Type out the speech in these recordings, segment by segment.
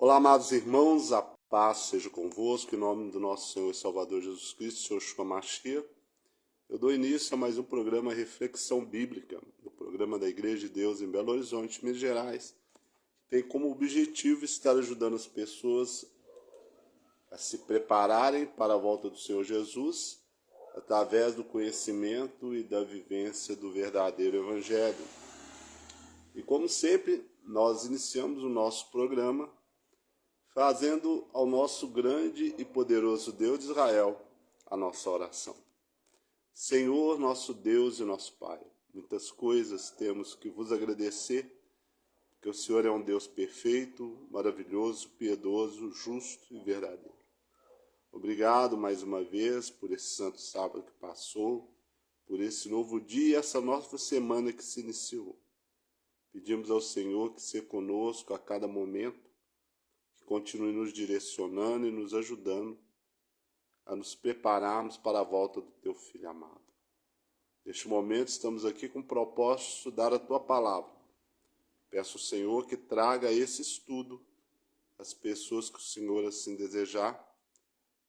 Olá, amados irmãos, a paz seja convosco, em nome do nosso Senhor e Salvador Jesus Cristo, Senhor Yeshua Mashiach. Eu dou início a mais um programa Reflexão Bíblica, do programa da Igreja de Deus em Belo Horizonte, Minas Gerais. Tem como objetivo estar ajudando as pessoas a se prepararem para a volta do Senhor Jesus, através do conhecimento e da vivência do verdadeiro Evangelho. E como sempre, nós iniciamos o nosso programa fazendo ao nosso grande e poderoso Deus de Israel a nossa oração. Senhor, nosso Deus e nosso Pai, muitas coisas temos que vos agradecer, porque o Senhor é um Deus perfeito, maravilhoso, piedoso, justo e verdadeiro. Obrigado mais uma vez por esse santo sábado que passou, por esse novo dia, essa nova semana que se iniciou. Pedimos ao Senhor que seja conosco a cada momento, que continue nos direcionando e nos ajudando a nos prepararmos para a volta do Teu Filho amado. Neste momento estamos aqui com o propósito de estudar a Tua Palavra. Peço ao Senhor que traga esse estudo às pessoas que o Senhor assim desejar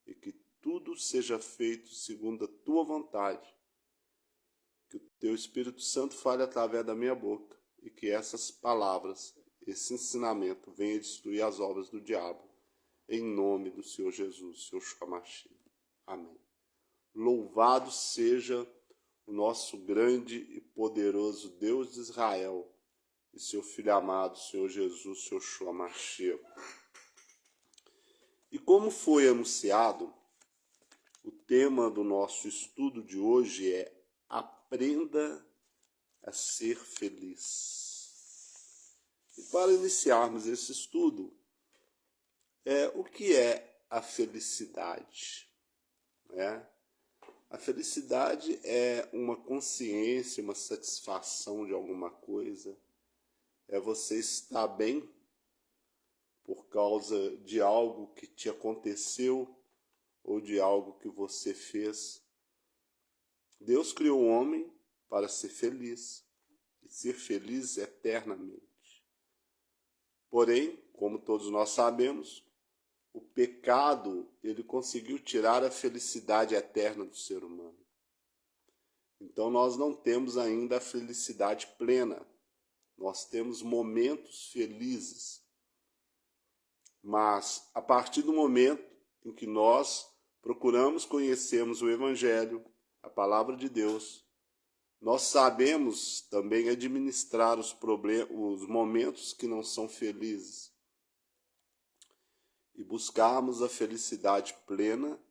e que tudo seja feito segundo a Tua vontade. Que o Teu Espírito Santo fale através da minha boca e que essas palavras, esse ensinamento venha destruir as obras do diabo, em nome do Senhor Jesus, Senhor Yeshua Mashiach. Amém. Louvado seja o nosso grande e poderoso Deus de Israel e seu Filho amado, Senhor Jesus, Senhor Yeshua Mashiach. E como foi anunciado, o tema do nosso estudo de hoje é Aprenda a ser feliz. E para iniciarmos esse estudo, o que é a felicidade? A felicidade é uma consciência, uma satisfação de alguma coisa. É você estar bem por causa de algo que te aconteceu ou de algo que você fez. Deus criou o homem para ser feliz e ser feliz eternamente. Porém, como todos nós sabemos, o pecado, ele conseguiu tirar a felicidade eterna do ser humano. Então nós não temos ainda a felicidade plena. Nós temos momentos felizes. Mas a partir do momento em que nós procuramos conhecermos o Evangelho, a Palavra de Deus, nós sabemos também administrar os momentos que não são felizes e buscarmos a felicidade plena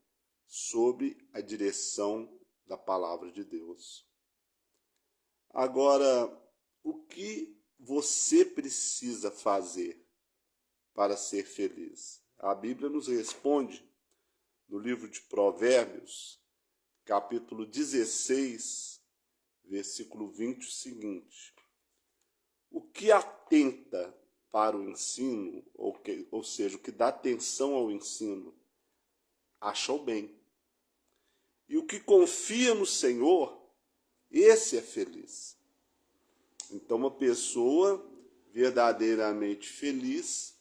sob a direção da Palavra de Deus. Agora, o que você precisa fazer para ser feliz? A Bíblia nos responde no livro de Provérbios, capítulo 16, versículo 20, o seguinte: o que atenta para o ensino, ou seja, o que dá atenção ao ensino, acha o bem. E o que confia no Senhor, esse é feliz. Então, uma pessoa verdadeiramente feliz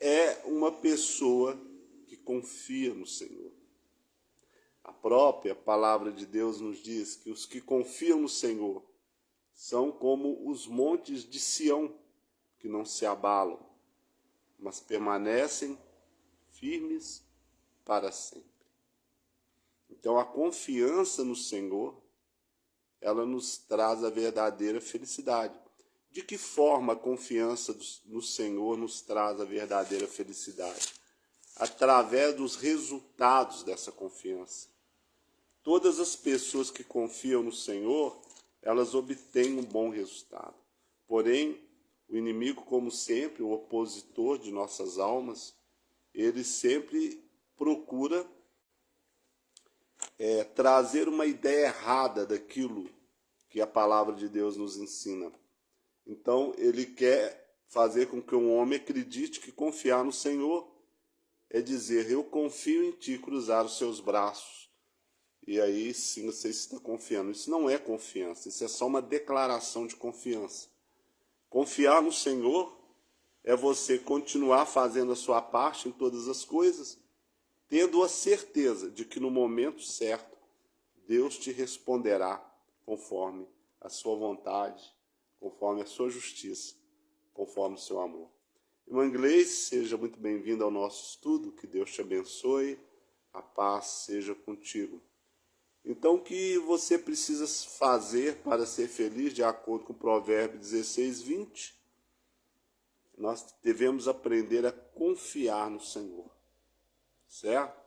é uma pessoa que confia no Senhor. A própria palavra de Deus nos diz que os que confiam no Senhor são como os montes de Sião, que não se abalam, mas permanecem firmes para sempre. Então, a confiança no Senhor, ela nos traz a verdadeira felicidade. De que forma a confiança no Senhor nos traz a verdadeira felicidade? Através dos resultados dessa confiança. Todas as pessoas que confiam no Senhor, elas obtêm um bom resultado. Porém, o inimigo, como sempre, o opositor de nossas almas, ele sempre procura trazer uma ideia errada daquilo que a palavra de Deus nos ensina. Então, ele quer fazer com que um homem acredite que confiar no Senhor é dizer: eu confio em ti, cruzar os seus braços. E aí sim você está confiando. Isso não é confiança, isso é só uma declaração de confiança. Confiar no Senhor é você continuar fazendo a sua parte em todas as coisas, tendo a certeza de que no momento certo Deus te responderá conforme a sua vontade, conforme a sua justiça, conforme o seu amor. Irmão Inglês, seja muito bem-vindo ao nosso estudo, que Deus te abençoe, a paz seja contigo. Então, o que você precisa fazer para ser feliz, de acordo com o Provérbio 16, 20? Nós devemos aprender a confiar no Senhor, certo?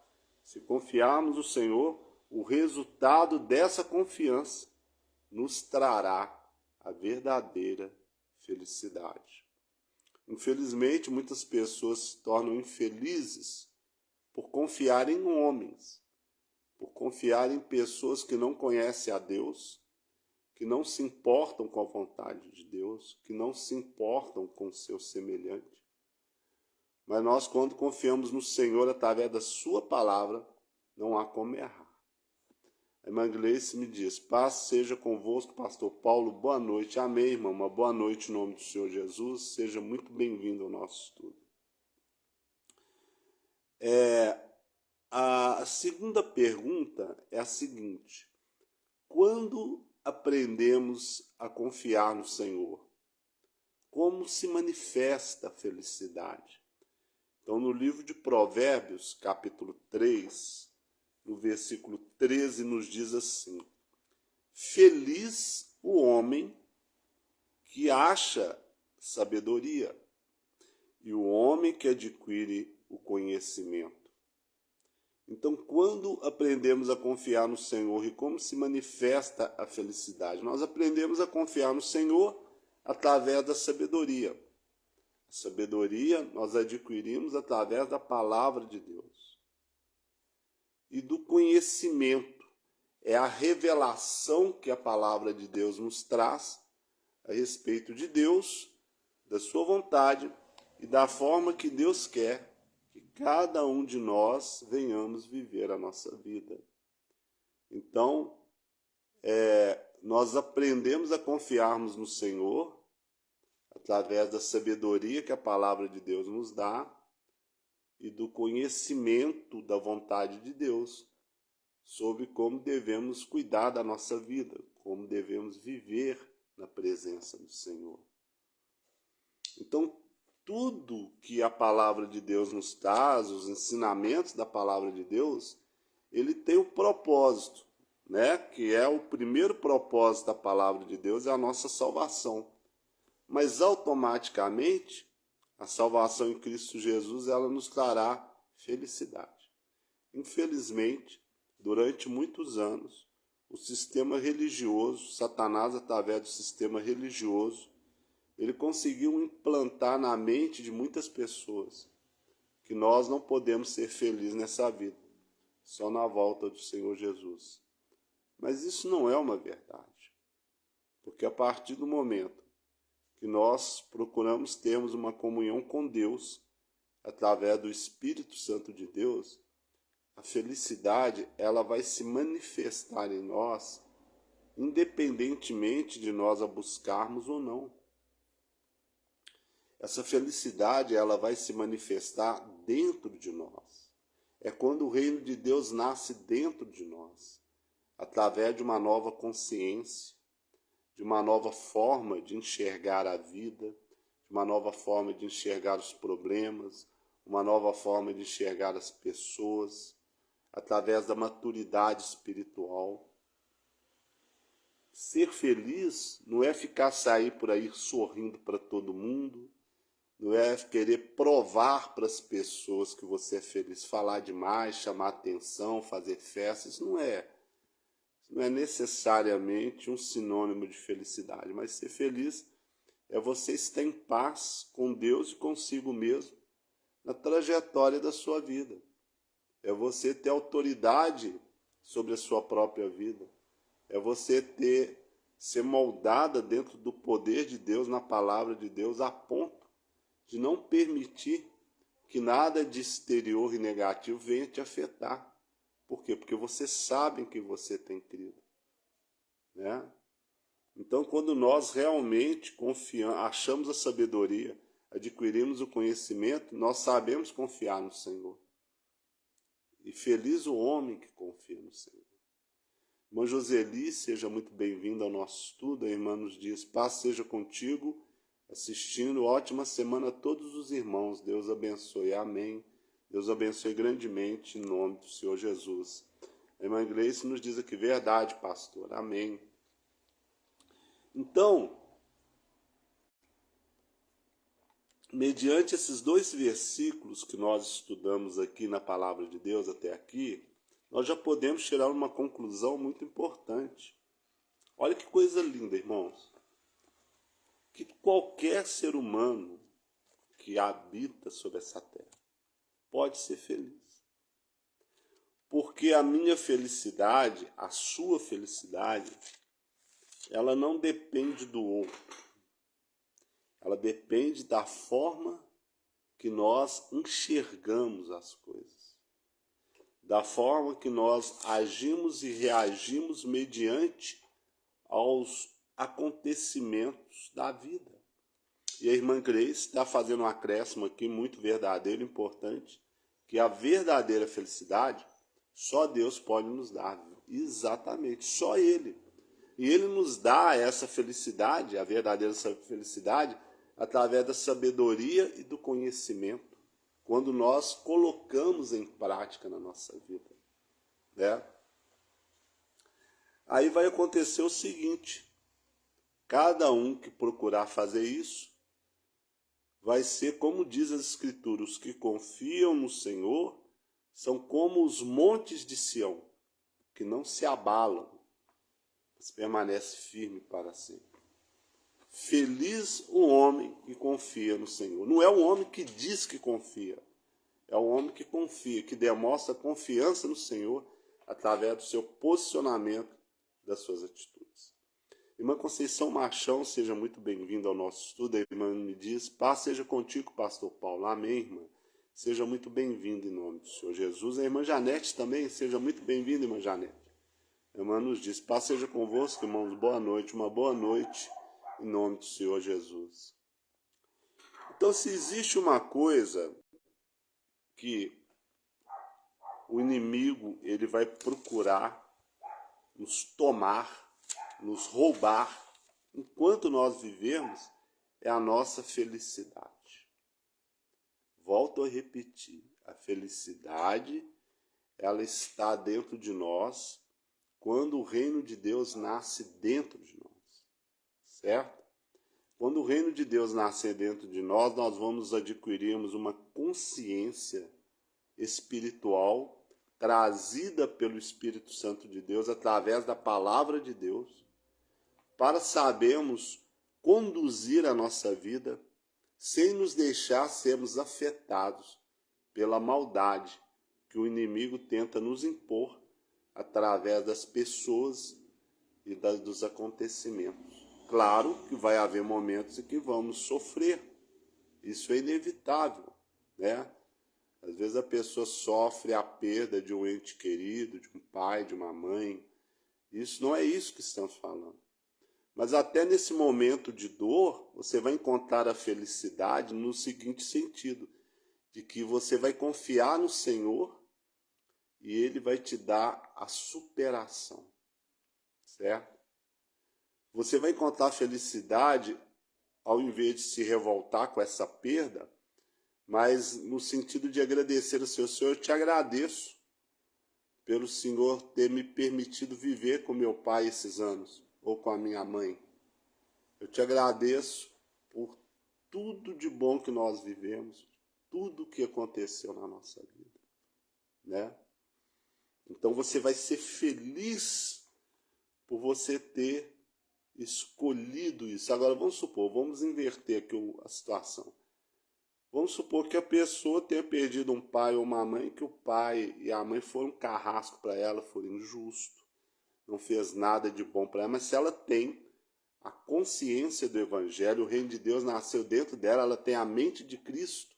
Se confiarmos no Senhor, o resultado dessa confiança nos trará a verdadeira felicidade. Infelizmente, muitas pessoas se tornam infelizes por confiar em homens, por confiar em pessoas que não conhecem a Deus, que não se importam com a vontade de Deus, que não se importam com o seu semelhante. Mas nós, quando confiamos no Senhor através da sua palavra, não há como errar. A irmã Gleice me diz: paz seja convosco, pastor Paulo, boa noite. Amém, irmã, uma boa noite em nome do Senhor Jesus. Seja muito bem-vindo ao nosso estudo. A segunda pergunta é a seguinte: quando aprendemos a confiar no Senhor, como se manifesta a felicidade? Então, no livro de Provérbios, capítulo 3, no versículo 13, nos diz assim: feliz o homem que acha sabedoria e o homem que adquire o conhecimento. Então, quando aprendemos a confiar no Senhor e como se manifesta a felicidade? Nós aprendemos a confiar no Senhor através da sabedoria. A sabedoria nós adquirimos através da palavra de Deus. E do conhecimento, é a revelação que a palavra de Deus nos traz a respeito de Deus, da sua vontade e da forma que Deus quer que cada um de nós venhamos viver a nossa vida. Então, nós aprendemos a confiarmos no Senhor através da sabedoria que a palavra de Deus nos dá e do conhecimento da vontade de Deus sobre como devemos cuidar da nossa vida, como devemos viver na presença do Senhor. Então, tudo que a palavra de Deus nos traz, os ensinamentos da palavra de Deus, ele tem um propósito, né? Que é o primeiro propósito da palavra de Deus, é a nossa salvação. Mas automaticamente, a salvação em Cristo Jesus, ela nos trará felicidade. Infelizmente, durante muitos anos, o sistema religioso, Satanás, através do sistema religioso, ele conseguiu implantar na mente de muitas pessoas que nós não podemos ser felizes nessa vida, só na volta do Senhor Jesus. Mas isso não é uma verdade, porque a partir do momento que nós procuramos termos uma comunhão com Deus, através do Espírito Santo de Deus, a felicidade ela vai se manifestar em nós, independentemente de nós a buscarmos ou não. Essa felicidade ela vai se manifestar dentro de nós. É quando o reino de Deus nasce dentro de nós, através de uma nova consciência, de uma nova forma de enxergar a vida, de uma nova forma de enxergar os problemas, uma nova forma de enxergar as pessoas, através da maturidade espiritual. Ser feliz não é sair por aí sorrindo para todo mundo, não é querer provar para as pessoas que você é feliz, falar demais, chamar atenção, fazer festa. Isso não é necessariamente um sinônimo de felicidade, mas ser feliz é você estar em paz com Deus e consigo mesmo na trajetória da sua vida. É você ter autoridade sobre a sua própria vida. É você ser moldada dentro do poder de Deus, na palavra de Deus, a ponto de não permitir que nada de exterior e negativo venha te afetar. Por quê? Porque você sabe em que você tem crido, né? Então, quando nós realmente confiamos, achamos a sabedoria, adquirimos o conhecimento, nós sabemos confiar no Senhor. E feliz o homem que confia no Senhor. Irmã Joseli, seja muito bem-vinda ao nosso estudo. A irmã nos diz, paz seja contigo, assistindo. Ótima semana a todos os irmãos. Deus abençoe. Amém. Deus abençoe grandemente, em nome do Senhor Jesus. A irmã Gleice nos diz aqui, verdade, pastor. Amém. Então, mediante esses 2 versículos que nós estudamos aqui na Palavra de Deus até aqui, nós já podemos tirar uma conclusão muito importante. Olha que coisa linda, irmãos. Que qualquer ser humano que habita sobre essa terra pode ser feliz. Porque a minha felicidade, a sua felicidade, ela não depende do outro. Ela depende da forma que nós enxergamos as coisas. Da forma que nós agimos e reagimos mediante aos acontecimentos da vida. E a irmã Grace está fazendo um acréscimo aqui muito verdadeiro, importante, que a verdadeira felicidade só Deus pode nos dar. Exatamente, só Ele. E Ele nos dá essa felicidade, a verdadeira felicidade, através da sabedoria e do conhecimento, quando nós colocamos em prática na nossa vida, né? Aí vai acontecer o seguinte, cada um que procurar fazer isso, vai ser como diz as Escrituras, os que confiam no Senhor são como os montes de Sião, que não se abalam, mas permanece firme para sempre. Feliz o homem que confia no Senhor. Não é o homem que diz que confia, é o homem que confia, que demonstra confiança no Senhor através do seu posicionamento, das suas atitudes. Irmã Conceição Machão, seja muito bem-vinda ao nosso estudo. A irmã me diz, paz seja contigo, pastor Paulo. Amém, irmã. Seja muito bem-vinda em nome do Senhor Jesus. A irmã Janete também, seja muito bem-vinda, irmã Janete. A irmã nos diz, paz seja convosco, irmãos, boa noite, uma boa noite em nome do Senhor Jesus. Então, se existe uma coisa que o inimigo ele vai procurar nos tomar, nos roubar, enquanto nós vivemos, é a nossa felicidade. Volto a repetir, a felicidade, ela está dentro de nós quando o reino de Deus nasce dentro de nós, certo? Quando o reino de Deus nascer dentro de nós, nós vamos adquirirmos uma consciência espiritual trazida pelo Espírito Santo de Deus através da palavra de Deus, para sabermos conduzir a nossa vida sem nos deixar sermos afetados pela maldade que o inimigo tenta nos impor através das pessoas e dos acontecimentos. Claro que vai haver momentos em que vamos sofrer, isso é inevitável, né? Às vezes a pessoa sofre a perda de um ente querido, de um pai, de uma mãe. Isso não é isso que estamos falando. Mas até nesse momento de dor, você vai encontrar a felicidade no seguinte sentido, de que você vai confiar no Senhor e Ele vai te dar a superação, certo? Você vai encontrar felicidade ao invés de se revoltar com essa perda, mas no sentido de agradecer ao Senhor, eu te agradeço pelo Senhor ter me permitido viver com meu pai esses anos, ou com a minha mãe. Eu te agradeço por tudo de bom que nós vivemos, tudo que aconteceu na nossa vida, né? Então você vai ser feliz por você ter escolhido isso. Agora vamos supor, vamos inverter aqui a situação. Vamos supor que a pessoa tenha perdido um pai ou uma mãe, que o pai e a mãe foram um carrasco para ela, foram injustos, não fez nada de bom para ela, mas se ela tem a consciência do Evangelho, o reino de Deus nasceu dentro dela, ela tem a mente de Cristo,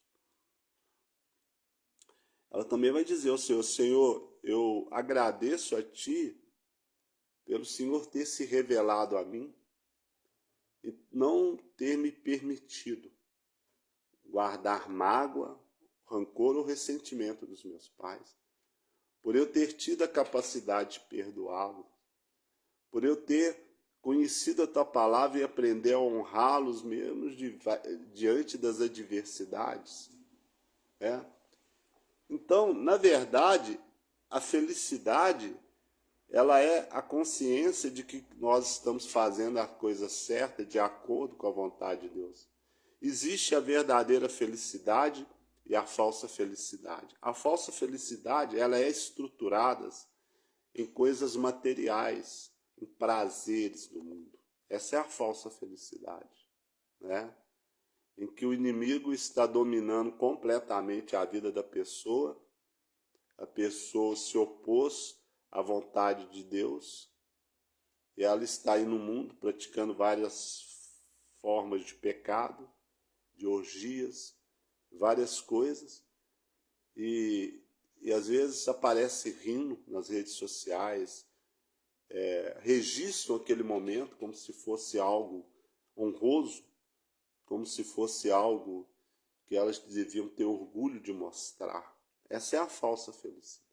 ela também vai dizer ao Senhor, Senhor, eu agradeço a Ti pelo Senhor ter se revelado a mim e não ter me permitido guardar mágoa, rancor ou ressentimento dos meus pais, por eu ter tido a capacidade de perdoá-los, por eu ter conhecido a tua palavra e aprender a honrá-los mesmo diante das adversidades. Então, na verdade, a felicidade, ela é a consciência de que nós estamos fazendo a coisa certa de acordo com a vontade de Deus. Existe a verdadeira felicidade e a falsa felicidade. A falsa felicidade, ela é estruturada em coisas materiais, em prazeres do mundo. Essa é a falsa felicidade, né? Em que o inimigo está dominando completamente a vida da pessoa, a pessoa se opôs à vontade de Deus, e ela está aí no mundo praticando várias formas de pecado, de orgias, várias coisas, e às vezes aparece rindo nas redes sociais, registram aquele momento como se fosse algo honroso, como se fosse algo que elas deviam ter orgulho de mostrar. Essa é a falsa felicidade.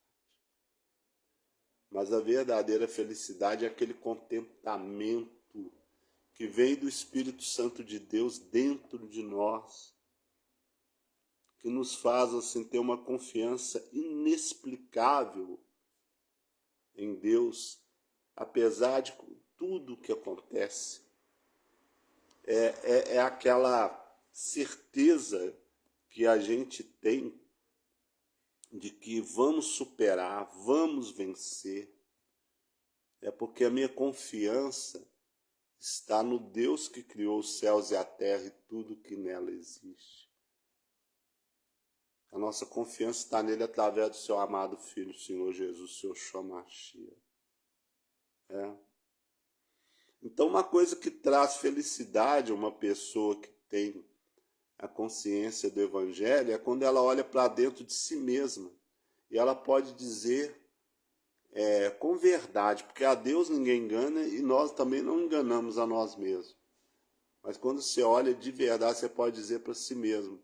Mas a verdadeira felicidade é aquele contentamento que vem do Espírito Santo de Deus dentro de nós, que nos faz assim ter uma confiança inexplicável em Deus, apesar de tudo que acontece. É aquela certeza que a gente tem de que vamos superar, vamos vencer. É porque a minha confiança está no Deus que criou os céus e a terra e tudo que nela existe. A nossa confiança está nele através do seu amado Filho, o Senhor Jesus, seu Yeshua Mashiach. Então, uma coisa que traz felicidade a uma pessoa que tem a consciência do Evangelho é quando ela olha para dentro de si mesma e ela pode dizer com verdade, porque a Deus ninguém engana e nós também não enganamos a nós mesmos. Mas quando você olha de verdade, você pode dizer para si mesmo: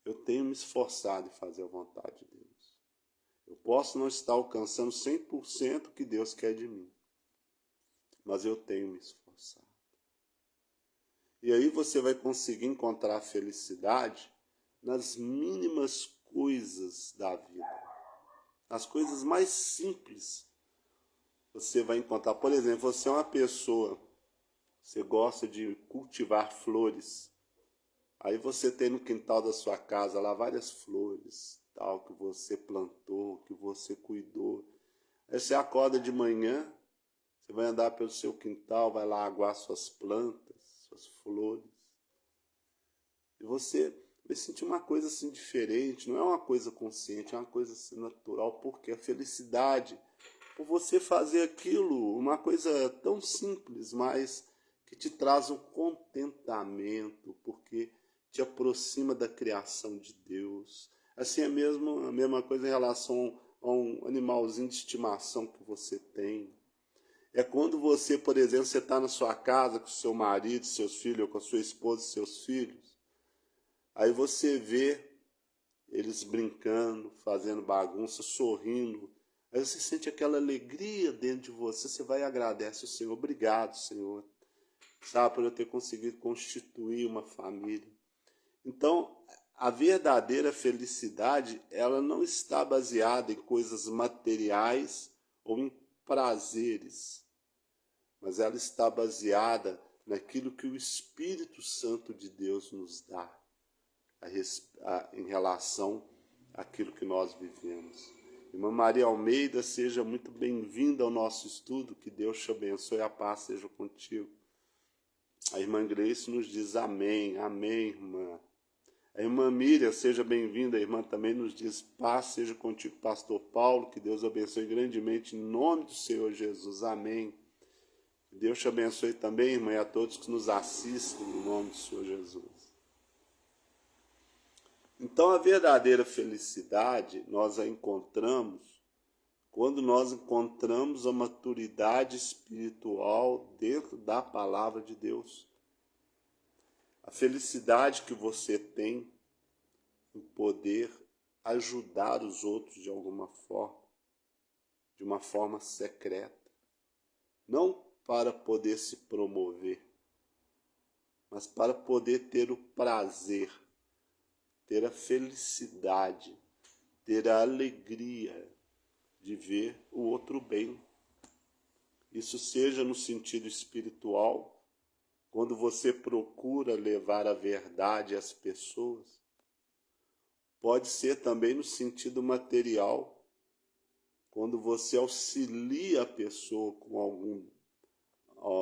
eu tenho me esforçado em fazer a vontade de Deus. Eu posso não estar alcançando 100% o que Deus quer de mim, mas eu tenho me esforçado. E aí você vai conseguir encontrar a felicidade nas mínimas coisas da vida. As coisas mais simples você vai encontrar. Por exemplo, você é uma pessoa, você gosta de cultivar flores. Aí você tem no quintal da sua casa lá várias flores, tal, que você plantou, que você cuidou. Aí você acorda de manhã, você vai andar pelo seu quintal, vai lá aguar suas plantas, suas flores. E você vai sentir uma coisa assim diferente, não é uma coisa consciente, é uma coisa assim natural, porque a felicidade, por você fazer aquilo, uma coisa tão simples, mas que te traz um contentamento, porque te aproxima da criação de Deus. Assim é mesmo a mesma coisa em relação a um animalzinho de estimação que você tem. É quando você, por exemplo, você está na sua casa com seu marido, seus filhos, ou com a sua esposa e seus filhos, aí você vê eles brincando, fazendo bagunça, sorrindo, aí você sente aquela alegria dentro de você, você vai e agradece o Senhor. Obrigado, Senhor, sabe, por eu ter conseguido constituir uma família. Então, a verdadeira felicidade, ela não está baseada em coisas materiais ou em prazeres, mas ela está baseada naquilo que o Espírito Santo de Deus nos dá em relação àquilo que nós vivemos. Irmã Maria Almeida, seja muito bem-vinda ao nosso estudo, que Deus te abençoe, a paz seja contigo. A irmã Grace nos diz amém, amém, irmã. A irmã Miriam, seja bem-vinda, a irmã também nos diz paz seja contigo, pastor Paulo, que Deus abençoe grandemente, em nome do Senhor Jesus, amém. Deus te abençoe também, irmã, e a todos que nos assistem, em nome do Senhor Jesus. Então, a verdadeira felicidade nós a encontramos quando nós encontramos a maturidade espiritual dentro da palavra de Deus. A felicidade que você tem em poder ajudar os outros de alguma forma, de uma forma secreta, não para poder se promover, mas para poder ter o prazer, ter a felicidade, ter a alegria de ver o outro bem. Isso seja no sentido espiritual, quando você procura levar a verdade às pessoas. Pode ser também no sentido material, quando você auxilia a pessoa com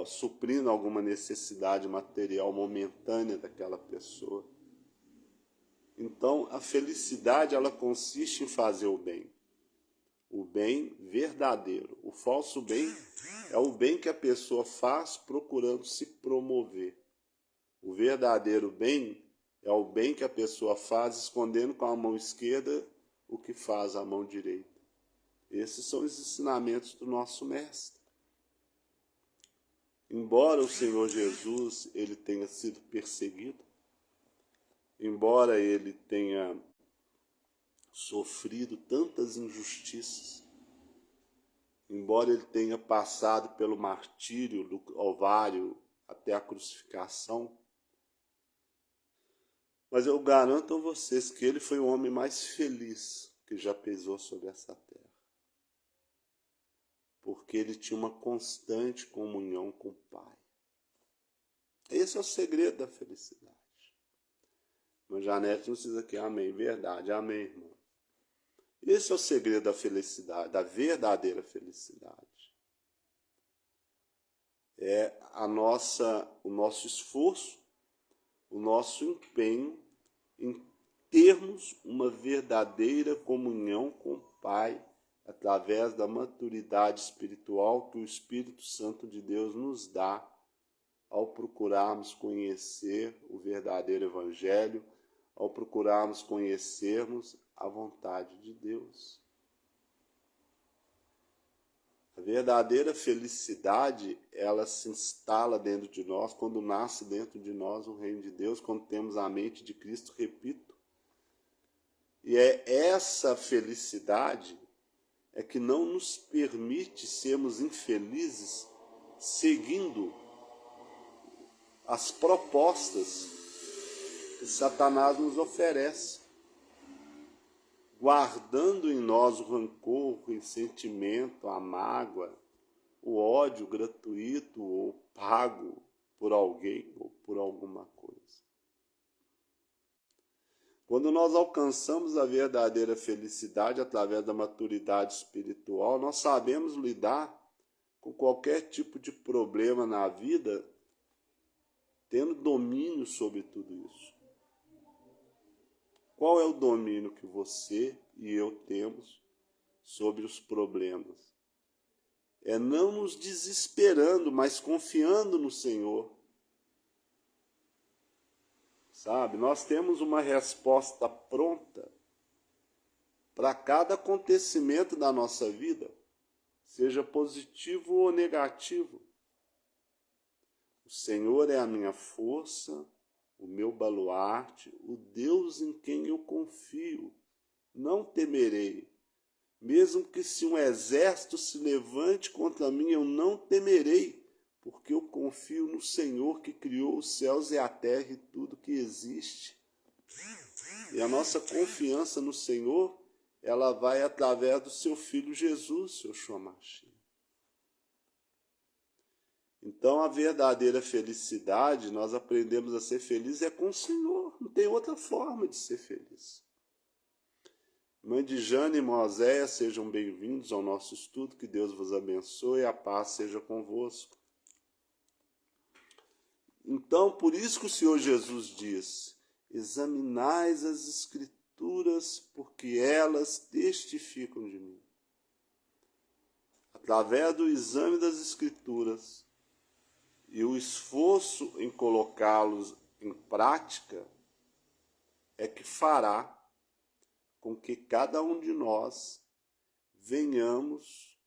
suprindo alguma necessidade material momentânea daquela pessoa. Então, a felicidade, ela consiste em fazer o bem verdadeiro. O falso bem é o bem que a pessoa faz procurando se promover. O verdadeiro bem é o bem que a pessoa faz escondendo com a mão esquerda o que faz a mão direita. Esses são os ensinamentos do nosso Mestre. Embora o Senhor Jesus ele tenha sido perseguido, embora ele tenha sofrido tantas injustiças, embora ele tenha passado pelo martírio do Calvário até a crucificação, mas eu garanto a vocês que ele foi o homem mais feliz que já pisou sobre essa terra. Porque ele tinha uma constante comunhão com o Pai. Esse é o segredo da felicidade. Mas Janete nos diz aqui, amém, verdade, amém, irmão. Esse é o segredo da felicidade, da verdadeira felicidade. É o nosso esforço, o nosso empenho em termos uma verdadeira comunhão com o Pai, através da maturidade espiritual que o Espírito Santo de Deus nos dá ao procurarmos conhecer o verdadeiro Evangelho, ao procurarmos conhecermos a vontade de Deus. A verdadeira felicidade, ela se instala dentro de nós, quando nasce dentro de nós o reino de Deus, quando temos a mente de Cristo, repito. E é essa felicidade é que não nos permite sermos infelizes seguindo as propostas que Satanás nos oferece, guardando em nós o rancor, o ressentimento, a mágoa, o ódio gratuito ou pago por alguém ou por alguma coisa. Quando nós alcançamos a verdadeira felicidade através da maturidade espiritual, nós sabemos lidar com qualquer tipo de problema na vida, tendo domínio sobre tudo isso. Qual é o domínio que você e eu temos sobre os problemas? É não nos desesperando, mas confiando no Senhor. Sabe, nós temos uma resposta pronta para cada acontecimento da nossa vida, seja positivo ou negativo. O Senhor é a minha força, o meu baluarte, o Deus em quem eu confio. Não temerei. Mesmo que se um exército se levante contra mim, eu não temerei, porque eu confio no Senhor que criou os céus e a terra e tudo que existe. E a nossa confiança no Senhor, ela vai através do seu Filho Jesus, seu Shomashim. Então, a verdadeira felicidade, nós aprendemos a ser felizes é com o Senhor. Não tem outra forma de ser feliz. Mãe de Jane e Moséia, sejam bem-vindos ao nosso estudo. Que Deus vos abençoe e a paz seja convosco. Então, por isso que o Senhor Jesus diz, examinais as Escrituras, porque elas testificam de mim. Através do exame das Escrituras e o esforço em colocá-los em prática, é que fará com que cada um de nós venhamos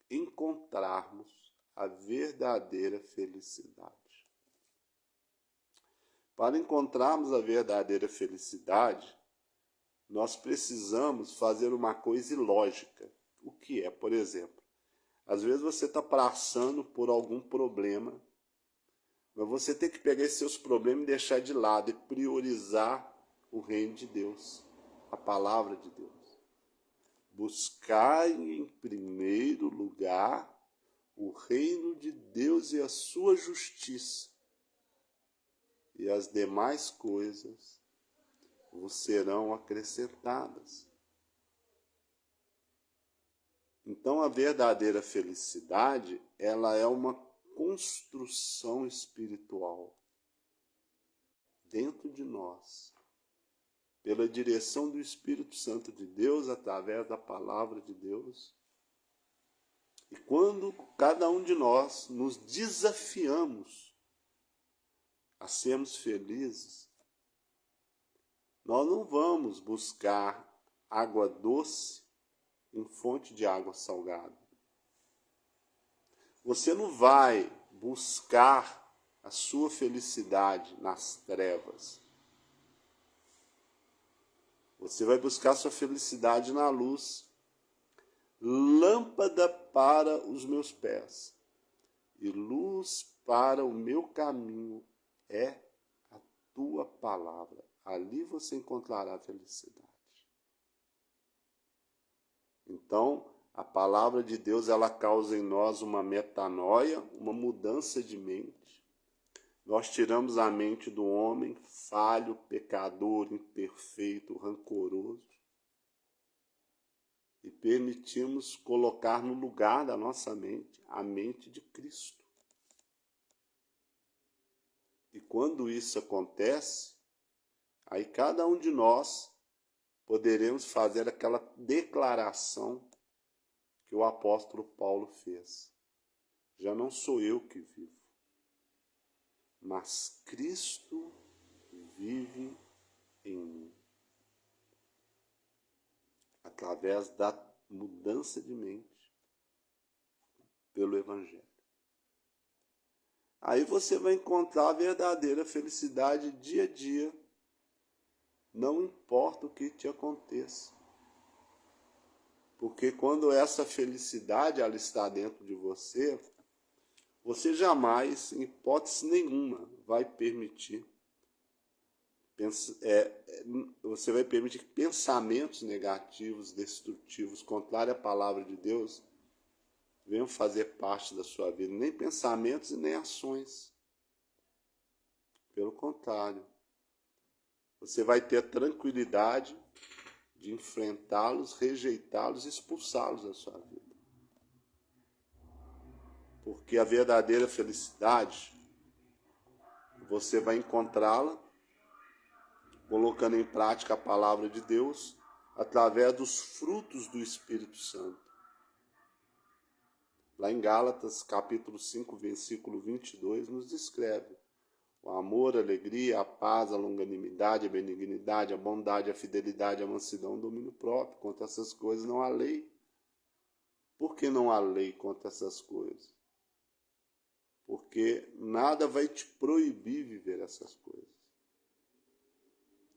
encontrarmos a verdadeira felicidade. Para encontrarmos a verdadeira felicidade, nós precisamos fazer uma coisa ilógica. O que é, por exemplo? Às vezes você está passando por algum problema, mas você tem que pegar esses seus problemas e deixar de lado e priorizar o reino de Deus, a palavra de Deus. Buscar em primeiro lugar o reino de Deus e a sua justiça, e as demais coisas vos serão acrescentadas. Então, a verdadeira felicidade, ela é uma construção espiritual dentro de nós, pela direção do Espírito Santo de Deus, através da palavra de Deus. E quando cada um de nós nos desafiamos a sermos felizes, nós não vamos buscar água doce em fonte de água salgada. Você não vai buscar a sua felicidade nas trevas. Você vai buscar a sua felicidade na luz. Lâmpada para os meus pés e luz para o meu caminho é a tua palavra. Ali você encontrará a felicidade. Então, a palavra de Deus, ela causa em nós uma metanoia, uma mudança de mente. Nós tiramos a mente do homem falho, pecador, imperfeito, rancoroso e permitimos colocar no lugar da nossa mente a mente de Cristo. E quando isso acontece, aí cada um de nós poderemos fazer aquela declaração que o apóstolo Paulo fez. Já não sou eu que vivo, mas Cristo vive em mim. Através da mudança de mente pelo Evangelho. Aí você vai encontrar a verdadeira felicidade dia a dia, não importa o que te aconteça. Porque quando essa felicidade ela está dentro de você, você jamais, em hipótese nenhuma, vai permitir você vai permitir que pensamentos negativos, destrutivos, contrários à palavra de Deus, venham fazer parte da sua vida. Nem pensamentos e nem ações. Pelo contrário, você vai ter a tranquilidade de enfrentá-los, rejeitá-los e expulsá-los da sua vida. Porque a verdadeira felicidade, você vai encontrá-la colocando em prática a palavra de Deus através dos frutos do Espírito Santo. Lá em Gálatas, capítulo 5, versículo 22, nos descreve o amor, a alegria, a paz, a longanimidade, a benignidade, a bondade, a fidelidade, a mansidão, o domínio próprio. Contra essas coisas não há lei. Por que não há lei contra essas coisas? Porque nada vai te proibir viver essas coisas.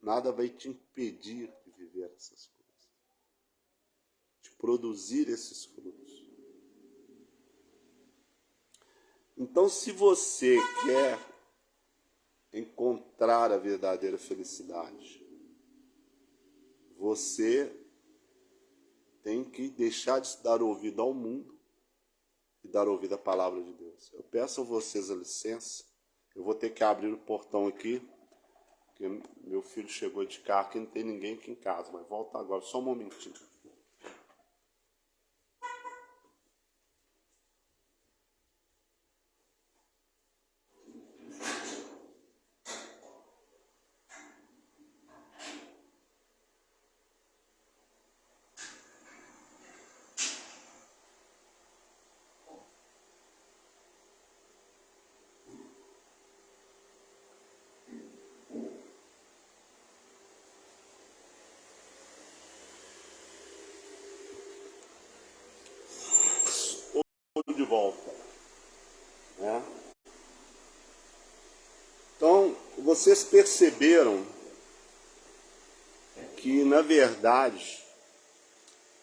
Nada vai te impedir de viver essas coisas, de produzir esses frutos. Então, se você quer encontrar a verdadeira felicidade, você tem que deixar de dar ouvido ao mundo e dar ouvido à palavra de Deus. Eu peço a vocês a licença, eu vou ter que abrir o portão aqui, porque meu filho chegou de carro, que não tem ninguém aqui em casa, mas volta agora, só um momentinho. vocês perceberam que, na verdade,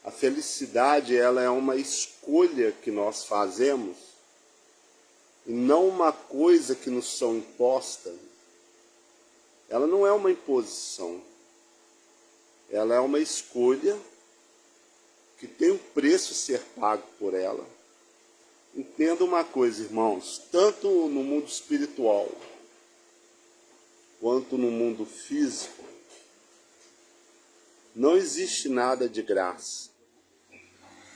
a felicidade ela é uma escolha que nós fazemos e não uma coisa que nos são imposta. Ela não é uma imposição. Ela é uma escolha que tem um preço a ser pago por ela. Entenda uma coisa, irmãos, tanto no mundo espiritual quanto no mundo físico, não existe nada de graça,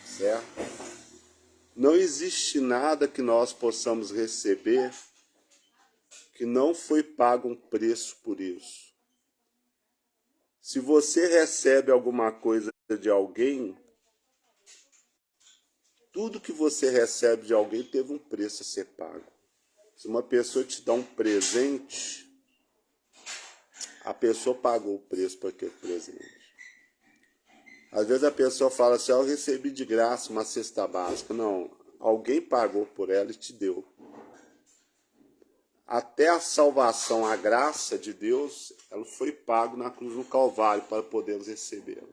certo? Não existe nada que nós possamos receber que não foi pago um preço por isso. Se você recebe alguma coisa de alguém, tudo que você recebe de alguém teve um preço a ser pago. Se uma pessoa te dá um presente, a pessoa pagou o preço por aquele presente. Às vezes a pessoa fala assim, eu recebi de graça uma cesta básica. Não, alguém pagou por ela e te deu. Até a salvação, a graça de Deus, ela foi paga na cruz do Calvário para podermos recebê-la.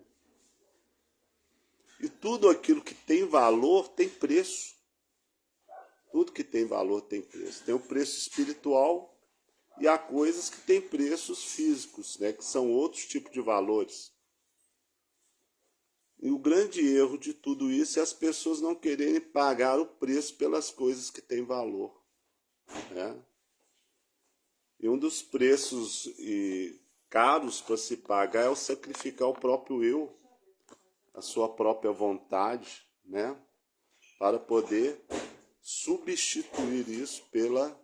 E tudo aquilo que tem valor tem preço. Tudo que tem valor tem preço. Tem o preço espiritual e há coisas que têm preços físicos, né, que são outros tipos de valores. E o grande erro de tudo isso é as pessoas não quererem pagar o preço pelas coisas que têm valor, né? E um dos preços caros para se pagar é o sacrificar o próprio eu, a sua própria vontade, né? Para poder substituir isso pela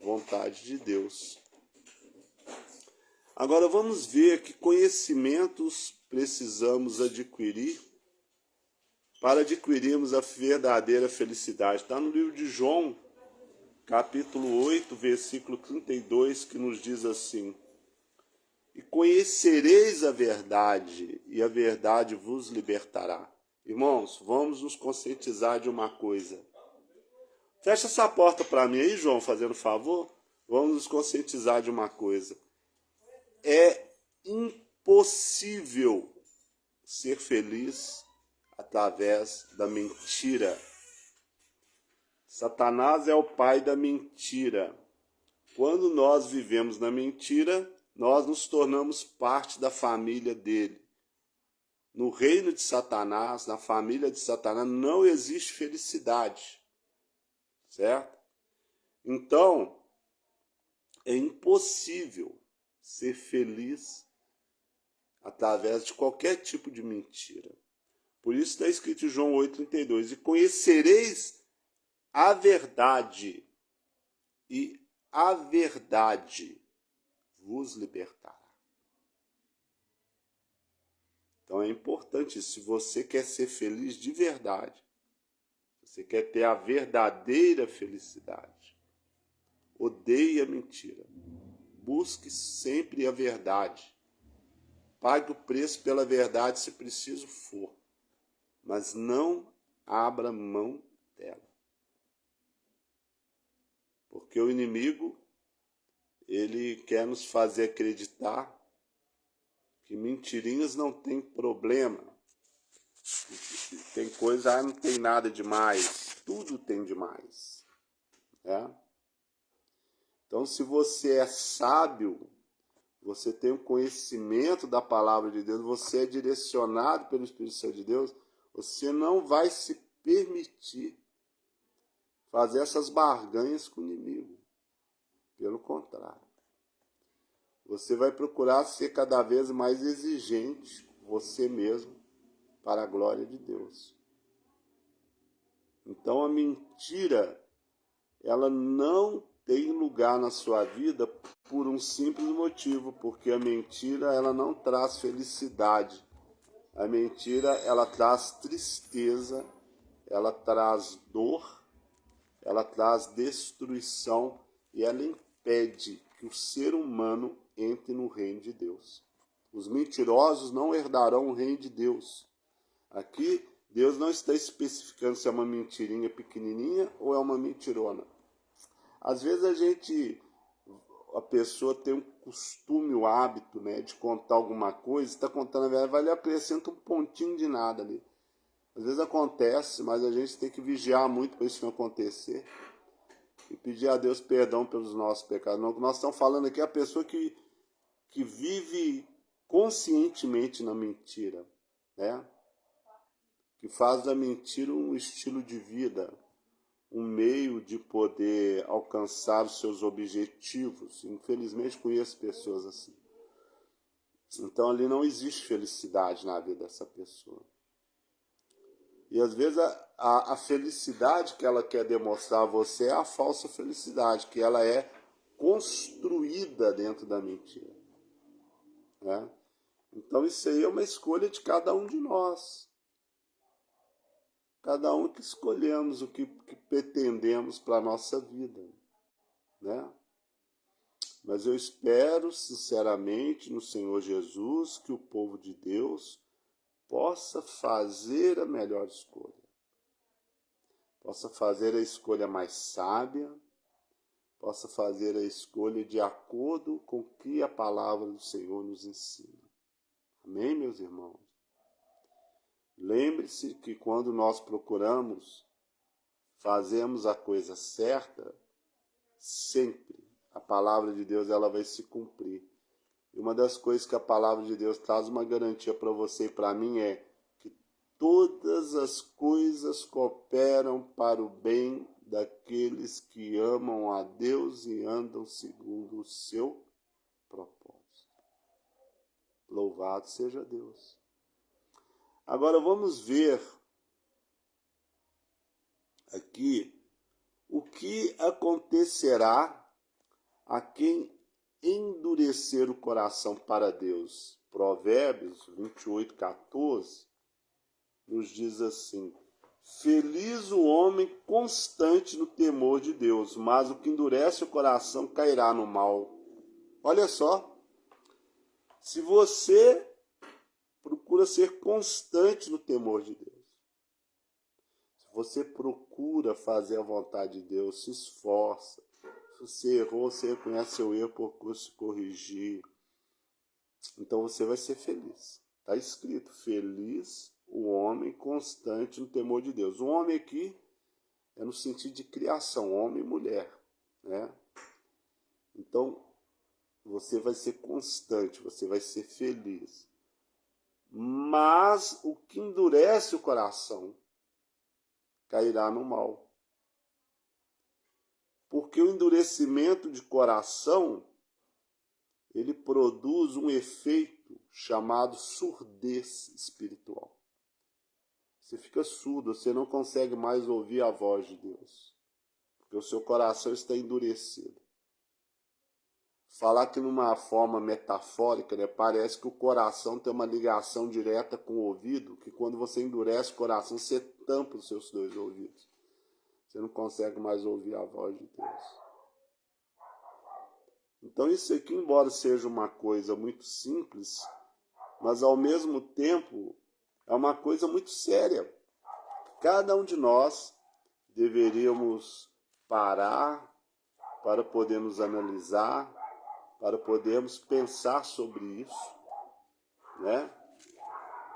vontade de Deus. Agora vamos ver que conhecimentos precisamos adquirir para adquirirmos a verdadeira felicidade. Está no livro de João, capítulo 8, versículo 32, que nos diz assim: e conhecereis a verdade, e a verdade vos libertará. Irmãos, vamos nos conscientizar de uma coisa. Fecha essa porta para mim aí, João, fazendo favor. Vamos nos conscientizar de uma coisa. É impossível ser feliz através da mentira. Satanás é o pai da mentira. Quando nós vivemos na mentira, nós nos tornamos parte da família dele. No reino de Satanás, na família de Satanás, não existe felicidade. Certo? Então, é impossível ser feliz através de qualquer tipo de mentira. Por isso está escrito em João 8,32. E conhecereis a verdade, e a verdade vos libertará. Então é importante, se você quer ser feliz de verdade, você quer ter a verdadeira felicidade, odeie a mentira. Busque sempre a verdade. Pague o preço pela verdade se preciso for, mas não abra mão dela. Porque o inimigo, ele quer nos fazer acreditar que mentirinhas não tem problema. Tem coisa, não tem nada demais. Tudo tem demais. É? Então, se você é sábio, você tem o conhecimento da palavra de Deus, você é direcionado pelo Espírito Santo de Deus, você não vai se permitir fazer essas barganhas com o inimigo. Pelo contrário. Você vai procurar ser cada vez mais exigente, você mesmo, para a glória de Deus. Então a mentira, ela não tem lugar na sua vida por um simples motivo, porque a mentira, ela não traz felicidade. A mentira, ela traz tristeza, ela traz dor, ela traz destruição e ela impede que o ser humano entre no reino de Deus. Os mentirosos não herdarão o reino de Deus. Aqui, Deus não está especificando se é uma mentirinha pequenininha ou é uma mentirona. Às vezes a pessoa tem um costume, o hábito, né, de contar alguma coisa, está contando a verdade, vai lhe acrescenta um pontinho de nada ali. Às vezes acontece, mas a gente tem que vigiar muito para isso não acontecer e pedir a Deus perdão pelos nossos pecados. O que nós estamos falando aqui é a pessoa que vive conscientemente na mentira, né? Que faz da mentira um estilo de vida, um meio de poder alcançar os seus objetivos. Infelizmente conheço pessoas assim. Então ali não existe felicidade na vida dessa pessoa. E às vezes a felicidade que ela quer demonstrar a você é a falsa felicidade, que ela é construída dentro da mentira, né? Então isso aí é uma escolha de cada um de nós. Cada um que escolhemos o que pretendemos para a nossa vida, né? Mas eu espero sinceramente no Senhor Jesus que o povo de Deus possa fazer a melhor escolha. Possa fazer a escolha mais sábia, possa fazer a escolha de acordo com o que a palavra do Senhor nos ensina. Amém, meus irmãos? Lembre-se que quando nós procuramos, fazemos a coisa certa, sempre a palavra de Deus ela vai se cumprir. E uma das coisas que a palavra de Deus traz uma garantia para você e para mim é que todas as coisas cooperam para o bem daqueles que amam a Deus e andam segundo o seu propósito. Louvado seja Deus. Agora vamos ver aqui o que acontecerá a quem endurecer o coração para Deus. Provérbios 28:14 nos diz assim: feliz o homem constante no temor de Deus, mas o que endurece o coração cairá no mal. Olha só, se você procura ser constante no temor de Deus, se você procura fazer a vontade de Deus, se esforça, se você errou, você reconhece seu erro, procura se corrigir, então você vai ser feliz. Está escrito, feliz o homem constante no temor de Deus. O homem aqui é no sentido de criação, homem e mulher, né? Então, você vai ser constante, você vai ser feliz. Mas o que endurece o coração cairá no mal. Porque o endurecimento de coração, ele produz um efeito chamado surdez espiritual. Você fica surdo, você não consegue mais ouvir a voz de Deus, porque o seu coração está endurecido. Falar que numa forma metafórica, né, parece que o coração tem uma ligação direta com o ouvido, que quando você endurece o coração, você tampa os seus dois ouvidos. Você não consegue mais ouvir a voz de Deus. Então isso aqui, embora seja uma coisa muito simples, mas ao mesmo tempo é uma coisa muito séria. Cada um de nós deveríamos parar para podermos analisar, para podermos pensar sobre isso, né?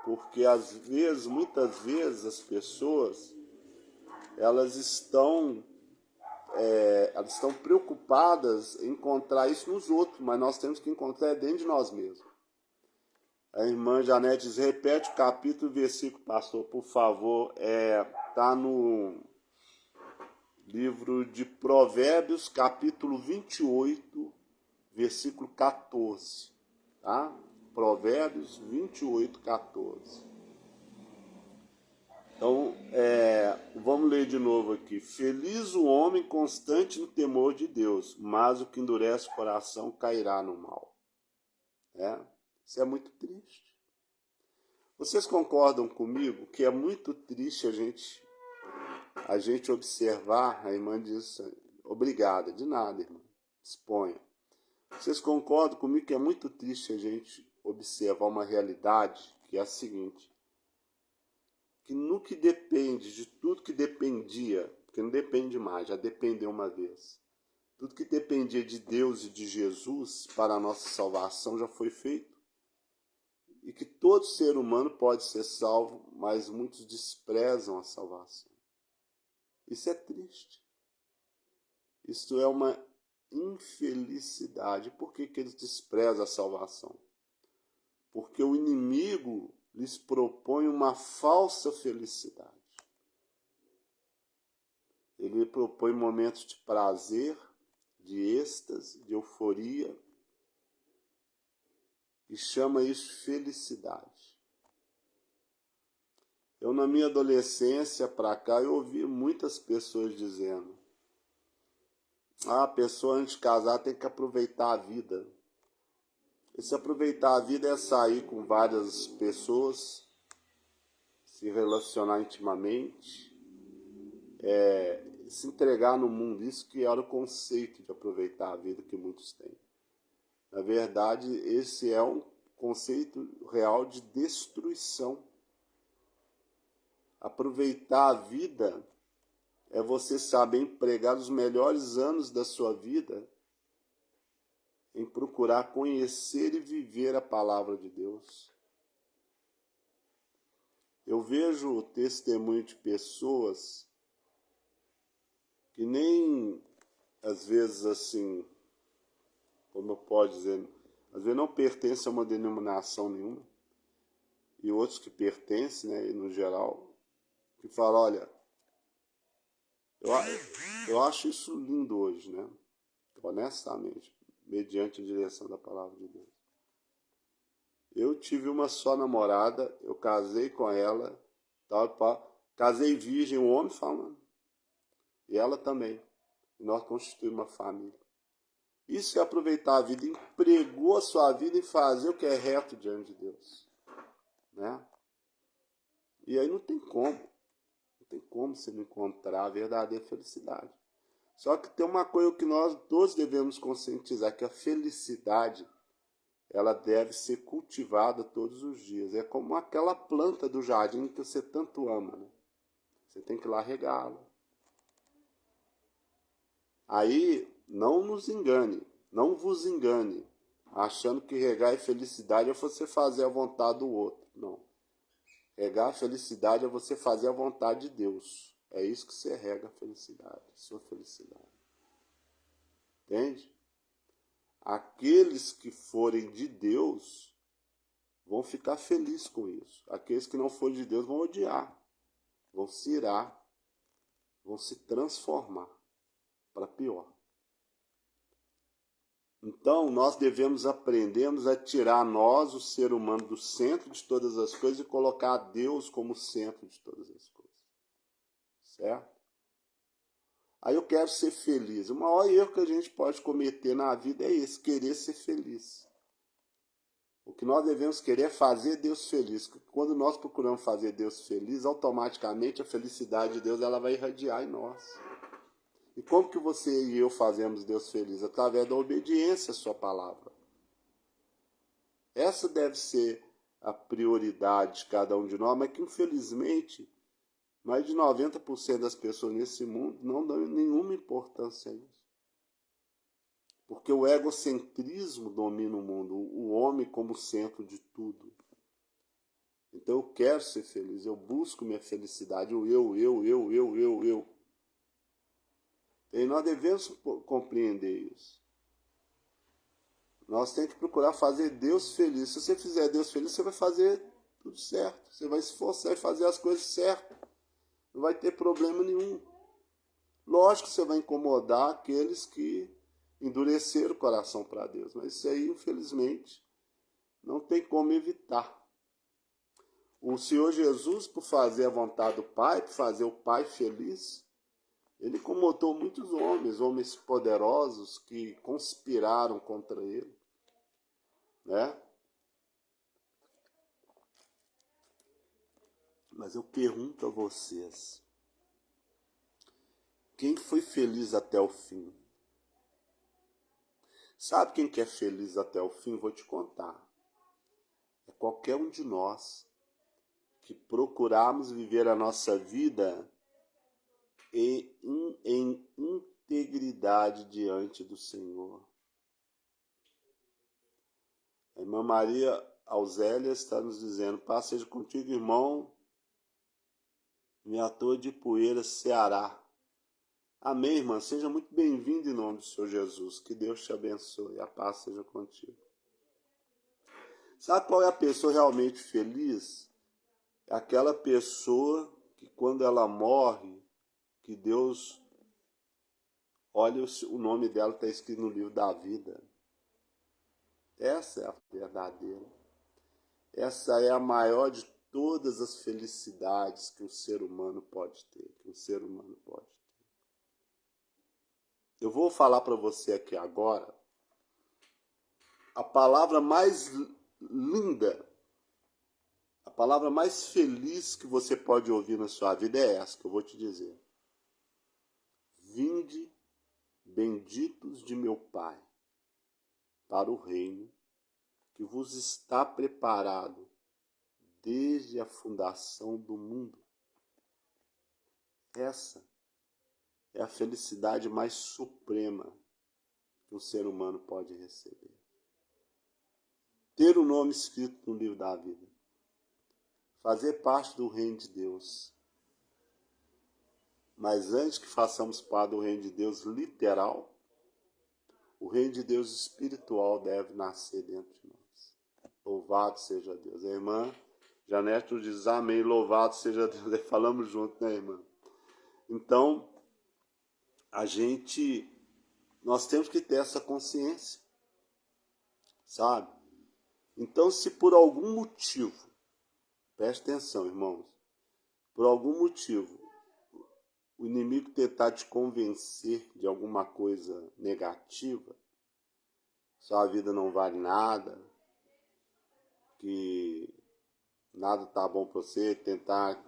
Porque às vezes, muitas vezes as pessoas elas estão preocupadas em encontrar isso nos outros, mas nós temos que encontrar dentro de nós mesmos. A irmã Janete diz, repete o capítulo e versículo, pastor, por favor. Está no livro de Provérbios, capítulo 28, versículo 14. Tá? Provérbios 28, 14. Então, vamos ler de novo aqui. Feliz o homem constante no temor de Deus, mas o que endurece o coração cairá no mal. Isso é muito triste. Vocês concordam comigo que é muito triste a gente observar, a irmã diz, obrigada, de nada, irmã, exponha. Vocês concordam comigo que é muito triste a gente observar uma realidade que é a seguinte, que no que depende, de tudo que dependia, porque não depende mais, já dependeu uma vez, Tudo que dependia de Deus e de Jesus para a nossa salvação já foi feito. E que todo ser humano pode ser salvo, mas muitos desprezam a salvação. Isso é triste. Isso é uma infelicidade. Por que eles desprezam a salvação? Porque o inimigo lhes propõe uma falsa felicidade. Ele propõe momentos de prazer, de êxtase, de euforia, e chama isso felicidade. Eu, na minha adolescência para cá, eu ouvi muitas pessoas dizendo: a pessoa antes de casar tem que aproveitar a vida. E se aproveitar a vida é sair com várias pessoas, se relacionar intimamente, se entregar no mundo. Isso que era o conceito de aproveitar a vida que muitos têm. Na verdade, esse é um conceito real de destruição. Aproveitar a vida é você saber empregar os melhores anos da sua vida em procurar conhecer e viver a palavra de Deus. Eu vejo o testemunho de pessoas que nem, às vezes, assim, como eu posso dizer, às vezes não pertencem a uma denominação nenhuma, e outros que pertencem, né, no geral, que falam: olha, eu acho isso lindo hoje, né, honestamente, mediante a direção da palavra de Deus. Eu tive uma só namorada, eu casei com ela, casei virgem, o homem falando, e ela também. E nós constituímos uma família. Isso é aproveitar a vida, empregou a sua vida em fazer o que é reto diante de Deus, né? E aí não tem como você não encontrar a verdadeira felicidade. Só que tem uma coisa que nós todos devemos conscientizar, que a felicidade, ela deve ser cultivada todos os dias. É como aquela planta do jardim que você tanto ama, né? Você tem que ir lá regá-la. Aí, não nos engane, não vos engane, achando que regar é felicidade é você fazer a vontade do outro. Não. Regar a felicidade é você fazer a vontade de Deus. É isso que você rega a felicidade, sua felicidade. Entende? Aqueles que forem de Deus vão ficar felizes com isso. Aqueles que não forem de Deus vão odiar, vão se irar, vão se transformar para pior. Então, nós devemos aprendermos a tirar nós, o ser humano, do centro de todas as coisas e colocar Deus como centro de todas as coisas. Certo? Aí eu quero ser feliz. O maior erro que a gente pode cometer na vida é esse, querer ser feliz. O que nós devemos querer é fazer Deus feliz. Quando nós procuramos fazer Deus feliz, automaticamente a felicidade de Deus ela vai irradiar em nós. E como que você e eu fazemos Deus feliz? Através da obediência à sua palavra. Essa deve ser a prioridade de cada um de nós, mas que infelizmente mais de 90% das pessoas nesse mundo não dão nenhuma importância a isso. Porque o egocentrismo domina o mundo, o homem como centro de tudo. Então eu quero ser feliz, eu busco minha felicidade, o eu. E nós devemos compreender isso. Nós temos que procurar fazer Deus feliz. Se você fizer Deus feliz, você vai fazer tudo certo. Você vai se esforçar e fazer as coisas certas. Não vai ter problema nenhum. Lógico que você vai incomodar aqueles que endureceram o coração para Deus. Mas isso aí, infelizmente, não tem como evitar. O Senhor Jesus, por fazer a vontade do Pai, por fazer o Pai feliz, ele incomodou muitos homens poderosos que conspiraram contra ele, né? Mas eu pergunto a vocês, quem foi feliz até o fim? Sabe quem que é feliz até o fim? Vou te contar. É qualquer um de nós que procurarmos viver a nossa vida em integridade diante do Senhor. A irmã Maria Auxélia está nos dizendo: paz seja contigo, irmão, minha torre de poeira, Ceará. Amém, irmã. Seja muito bem-vindo em nome do Senhor Jesus. Que Deus te abençoe. A paz seja contigo. Sabe qual é a pessoa realmente feliz? É aquela pessoa que quando ela morre, que Deus olha, o nome dela está escrito no livro da vida. Essa é a verdadeira. Essa é a maior de todas as felicidades que um ser humano pode ter. Eu vou falar para você aqui agora a palavra mais linda, a palavra mais feliz que você pode ouvir na sua vida é essa que eu vou te dizer. Vinde, benditos de meu Pai, para o reino que vos está preparado desde a fundação do mundo. Essa é a felicidade mais suprema que um ser humano pode receber. Ter o nome escrito no livro da vida. Fazer parte do reino de Deus. Mas antes que façamos parte do reino de Deus literal, o reino de Deus espiritual deve nascer dentro de nós. Louvado seja Deus. A irmã Janete nos diz amém, louvado seja Deus. Falamos junto, né, irmã? Então, nós temos que ter essa consciência, sabe? Então, se por algum motivo, preste atenção, irmãos, por algum motivo, o inimigo tentar te convencer de alguma coisa negativa, sua vida não vale nada, que nada está bom para você, tentar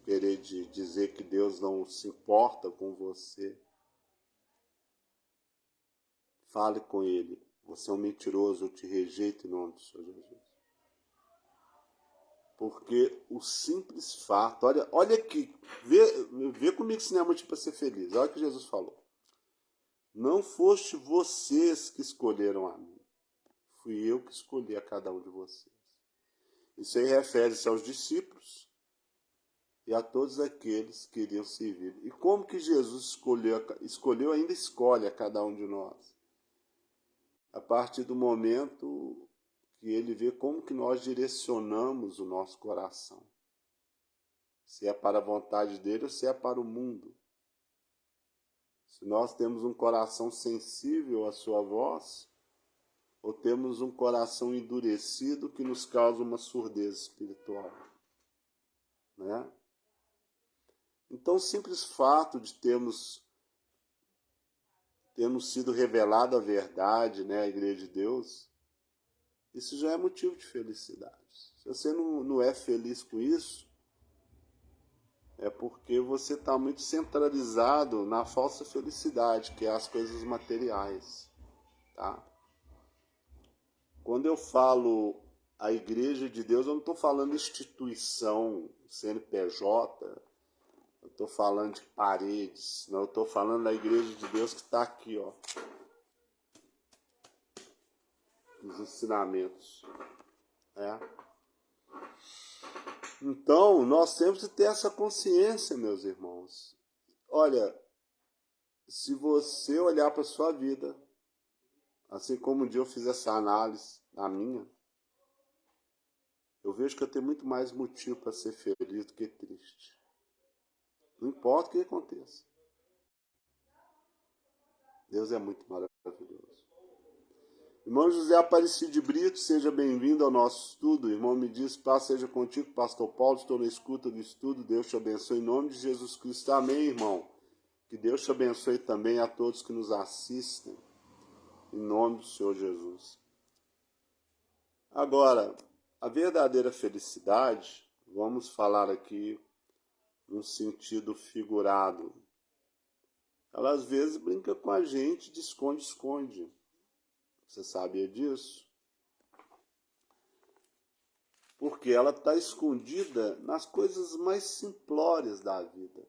querer dizer que Deus não se importa com você, fale com ele. Você é um mentiroso, eu te rejeito em nome do Senhor Jesus. Porque o simples fato, olha aqui, vê comigo se não é motivo para ser feliz. Olha o que Jesus falou. Não foste vocês que escolheram a mim, fui eu que escolhi a cada um de vocês. Isso aí refere-se aos discípulos e a todos aqueles que iriam servir. E como que Jesus escolheu, ainda escolhe a cada um de nós? A partir do momento que ele vê como que nós direcionamos o nosso coração. Se é para a vontade dele ou se é para o mundo. Se nós temos um coração sensível à sua voz, ou temos um coração endurecido que nos causa uma surdez espiritual. Né? Então, o simples fato de termos sido revelado a verdade, né, a Igreja de Deus, isso já é motivo de felicidade. Se você não é feliz com isso, é porque você está muito centralizado na falsa felicidade, que é as coisas materiais. Tá? Quando eu falo a Igreja de Deus, eu não estou falando instituição, CNPJ, eu estou falando de paredes, não, eu estou falando da Igreja de Deus que está aqui, ó, nos ensinamentos. Então, nós temos que ter essa consciência, meus irmãos. Olha, se você olhar para a sua vida, assim como um dia eu fiz essa análise na minha, eu vejo que eu tenho muito mais motivo para ser feliz do que triste. Não importa o que aconteça. Deus é muito maravilhoso. Irmão José Aparecido de Brito, seja bem-vindo ao nosso estudo. O irmão me diz, paz seja contigo, pastor Paulo, estou na escuta do estudo, Deus te abençoe em nome de Jesus Cristo. Amém, irmão. Que Deus te abençoe também a todos que nos assistem, em nome do Senhor Jesus. Agora, a verdadeira felicidade, vamos falar aqui num sentido figurado. Ela às vezes brinca com a gente de esconde-esconde. Você sabia disso? Porque ela está escondida nas coisas mais simplórias da vida.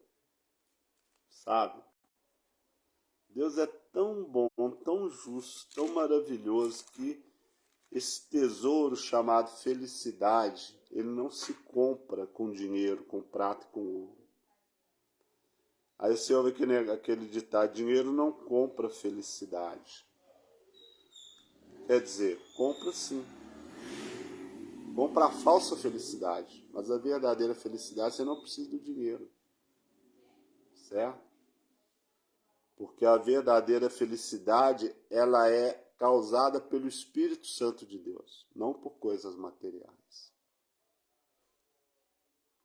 Sabe? Deus é tão bom, tão justo, tão maravilhoso que esse tesouro chamado felicidade, ele não se compra com dinheiro, com prata e com ouro. Aí você ouve aquele ditado, dinheiro não compra felicidade. Quer dizer, compra sim. Compra a falsa felicidade, mas a verdadeira felicidade você não precisa do dinheiro. Certo? Porque a verdadeira felicidade, ela é causada pelo Espírito Santo de Deus, não por coisas materiais.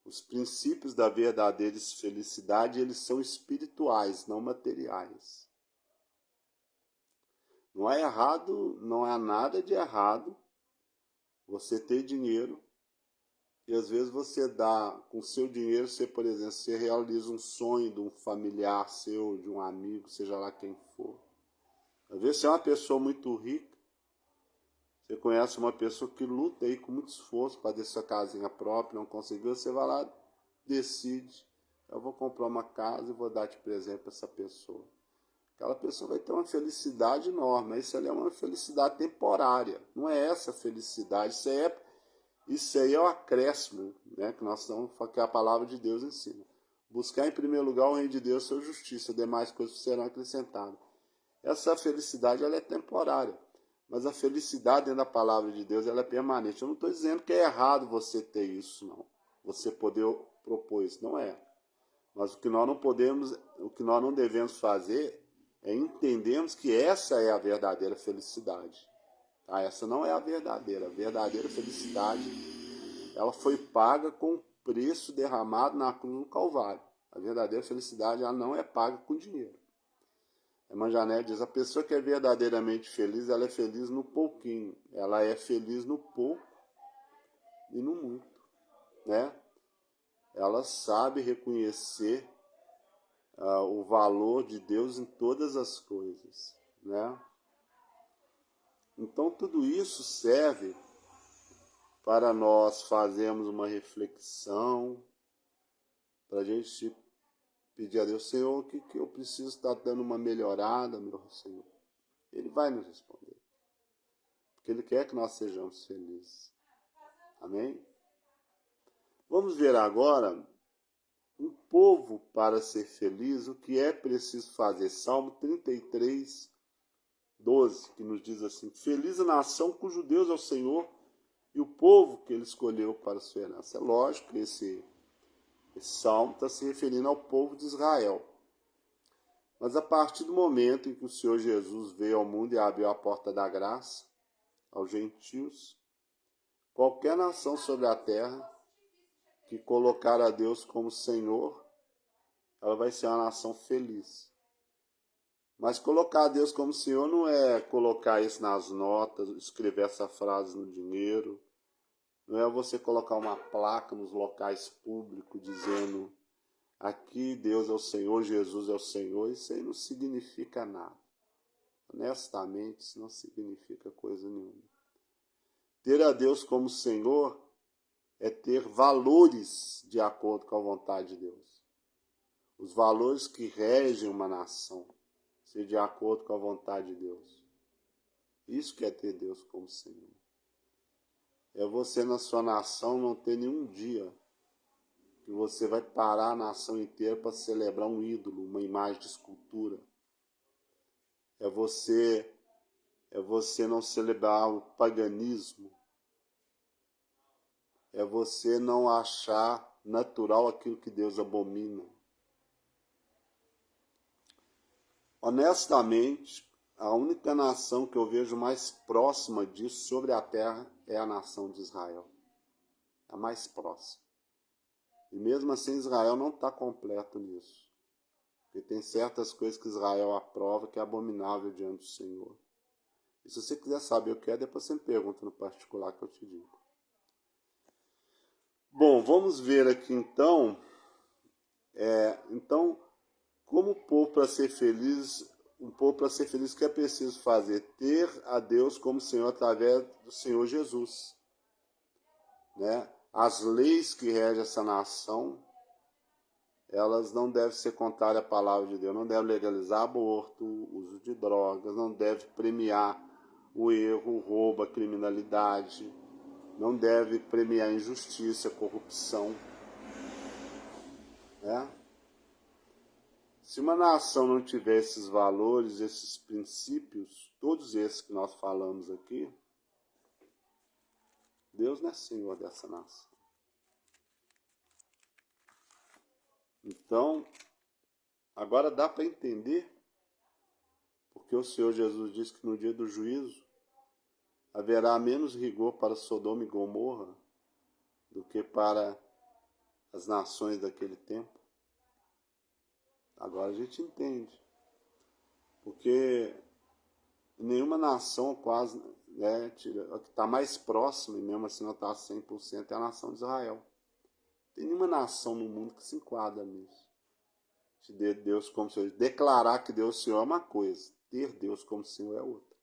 Os princípios da verdadeira felicidade, eles são espirituais, não materiais. Não é errado, não há nada de errado você ter dinheiro e às vezes você dá, com seu dinheiro, você, por exemplo, você realiza um sonho de um familiar seu, de um amigo, seja lá quem for. Às vezes você é uma pessoa muito rica, você conhece uma pessoa que luta aí com muito esforço para ter sua casinha própria, não conseguiu, você vai lá, decide, eu vou comprar uma casa e vou dar de presente para essa pessoa. Aquela pessoa vai ter uma felicidade enorme, isso ali é uma felicidade temporária, não é essa felicidade, isso aí é o acréscimo, né, que nós estamos, que a palavra de Deus ensina. Buscar em primeiro lugar o reino de Deus e sua justiça, demais coisas serão acrescentadas. Essa felicidade ela é temporária, mas a felicidade dentro da palavra de Deus ela é permanente. Eu não estou dizendo que é errado você ter isso, não. Você poder propor isso, não é. Mas o que nós não podemos, o que nós não devemos fazer é entendermos que essa é a verdadeira felicidade. Tá? Essa não é a verdadeira. A verdadeira felicidade ela foi paga com o preço derramado na cruz do Calvário. A verdadeira felicidade ela não é paga com dinheiro. Emmanuel Janete diz, a pessoa que é verdadeiramente feliz, ela é feliz no pouquinho. Ela é feliz no pouco e no muito. Né? Ela sabe reconhecer o valor de Deus em todas as coisas. Né? Então tudo isso serve para nós fazermos uma reflexão, para a gente pedir a Deus, Senhor, o que eu preciso estar dando uma melhorada, meu Senhor? Ele vai nos responder. Porque Ele quer que nós sejamos felizes. Amém? Vamos ver agora um povo para ser feliz, o que é preciso fazer. Salmo 33, 12, que nos diz assim, feliz a nação cujo Deus é o Senhor e o povo que Ele escolheu para a sua herança. É lógico que esse salmo está se referindo ao povo de Israel. Mas a partir do momento em que o Senhor Jesus veio ao mundo e abriu a porta da graça aos gentios, qualquer nação sobre a terra que colocar a Deus como Senhor, ela vai ser uma nação feliz. Mas colocar a Deus como Senhor não é colocar isso nas notas, escrever essa frase no dinheiro, não é você colocar uma placa nos locais públicos dizendo aqui Deus é o Senhor, Jesus é o Senhor, isso aí não significa nada. Honestamente, isso não significa coisa nenhuma. Ter a Deus como Senhor é ter valores de acordo com a vontade de Deus. Os valores que regem uma nação, ser de acordo com a vontade de Deus. Isso que é ter Deus como Senhor. É você na sua nação não ter nenhum dia que você vai parar a nação inteira para celebrar um ídolo, uma imagem de escultura. É você não celebrar o paganismo. É você não achar natural aquilo que Deus abomina. Honestamente, a única nação que eu vejo mais próxima disso sobre a terra é a nação de Israel. A mais próxima. E mesmo assim Israel não está completo nisso. Porque tem certas coisas que Israel aprova que é abominável diante do Senhor. E se você quiser saber o que é, depois você me pergunta no particular que eu te digo. Bom, vamos ver aqui então. Então, como o povo para ser feliz, um povo para ser feliz, o que é preciso fazer? Ter a Deus como Senhor através do Senhor Jesus. Né? As leis que regem essa nação elas não devem ser contrárias à palavra de Deus, não devem legalizar aborto, o uso de drogas, não devem premiar o erro, o roubo, a criminalidade, não deve premiar a injustiça, a corrupção. Né? Se uma nação não tiver esses valores, esses princípios, todos esses que nós falamos aqui, Deus não é Senhor dessa nação. Então, agora dá para entender porque o Senhor Jesus disse que no dia do juízo haverá menos rigor para Sodoma e Gomorra do que para as nações daquele tempo. Agora a gente entende. Porque nenhuma nação quase, né, a que está mais próxima, e mesmo assim não está 100%, é a nação de Israel. Tem nenhuma nação no mundo que se enquadra nisso. De Deus como Senhor. Declarar que Deus Senhor é uma coisa, ter Deus como Senhor é outra.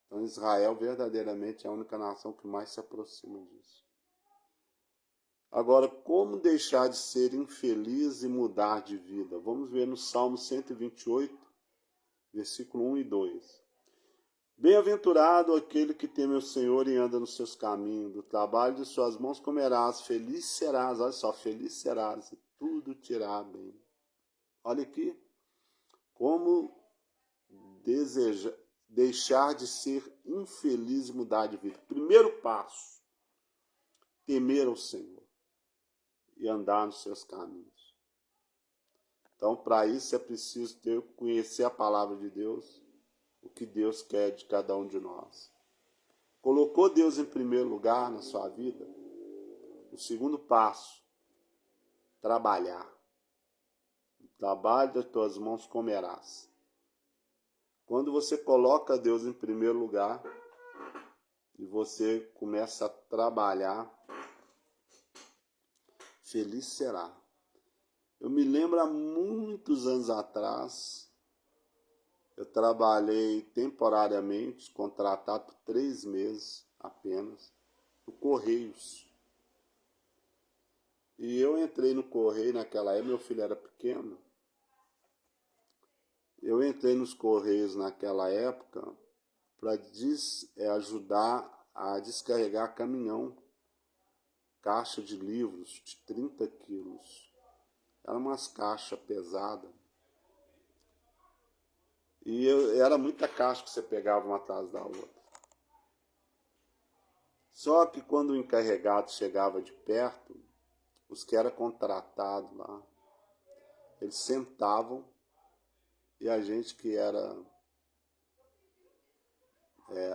Então Israel verdadeiramente é a única nação que mais se aproxima disso. Agora, como deixar de ser infeliz e mudar de vida? Vamos ver no Salmo 128, versículo 1 e 2. Bem-aventurado aquele que teme o Senhor e anda nos seus caminhos, do trabalho de suas mãos comerás, feliz serás, olha só, feliz serás, e tudo te irá bem. Olha aqui, como deixar de ser infeliz e mudar de vida. Primeiro passo, temer ao Senhor e andar nos seus caminhos. Então, para isso é preciso conhecer a palavra de Deus, o que Deus quer de cada um de nós. Colocou Deus em primeiro lugar na sua vida? O segundo passo, trabalhar. O trabalho das tuas mãos comerás. Quando você coloca Deus em primeiro lugar e você começa a trabalhar, feliz será. Eu me lembro há muitos anos atrás, eu trabalhei temporariamente, contratado por 3 meses apenas, no Correios. E eu entrei no Correio naquela época, meu filho era pequeno. Eu entrei nos Correios naquela época para ajudar a descarregar caminhão, caixa de livros de 30 quilos. Eram umas caixas pesadas. E era muita caixa que você pegava uma atrás da outra. Só que quando o encarregado chegava de perto, os que eram contratados lá, eles sentavam e a gente que era...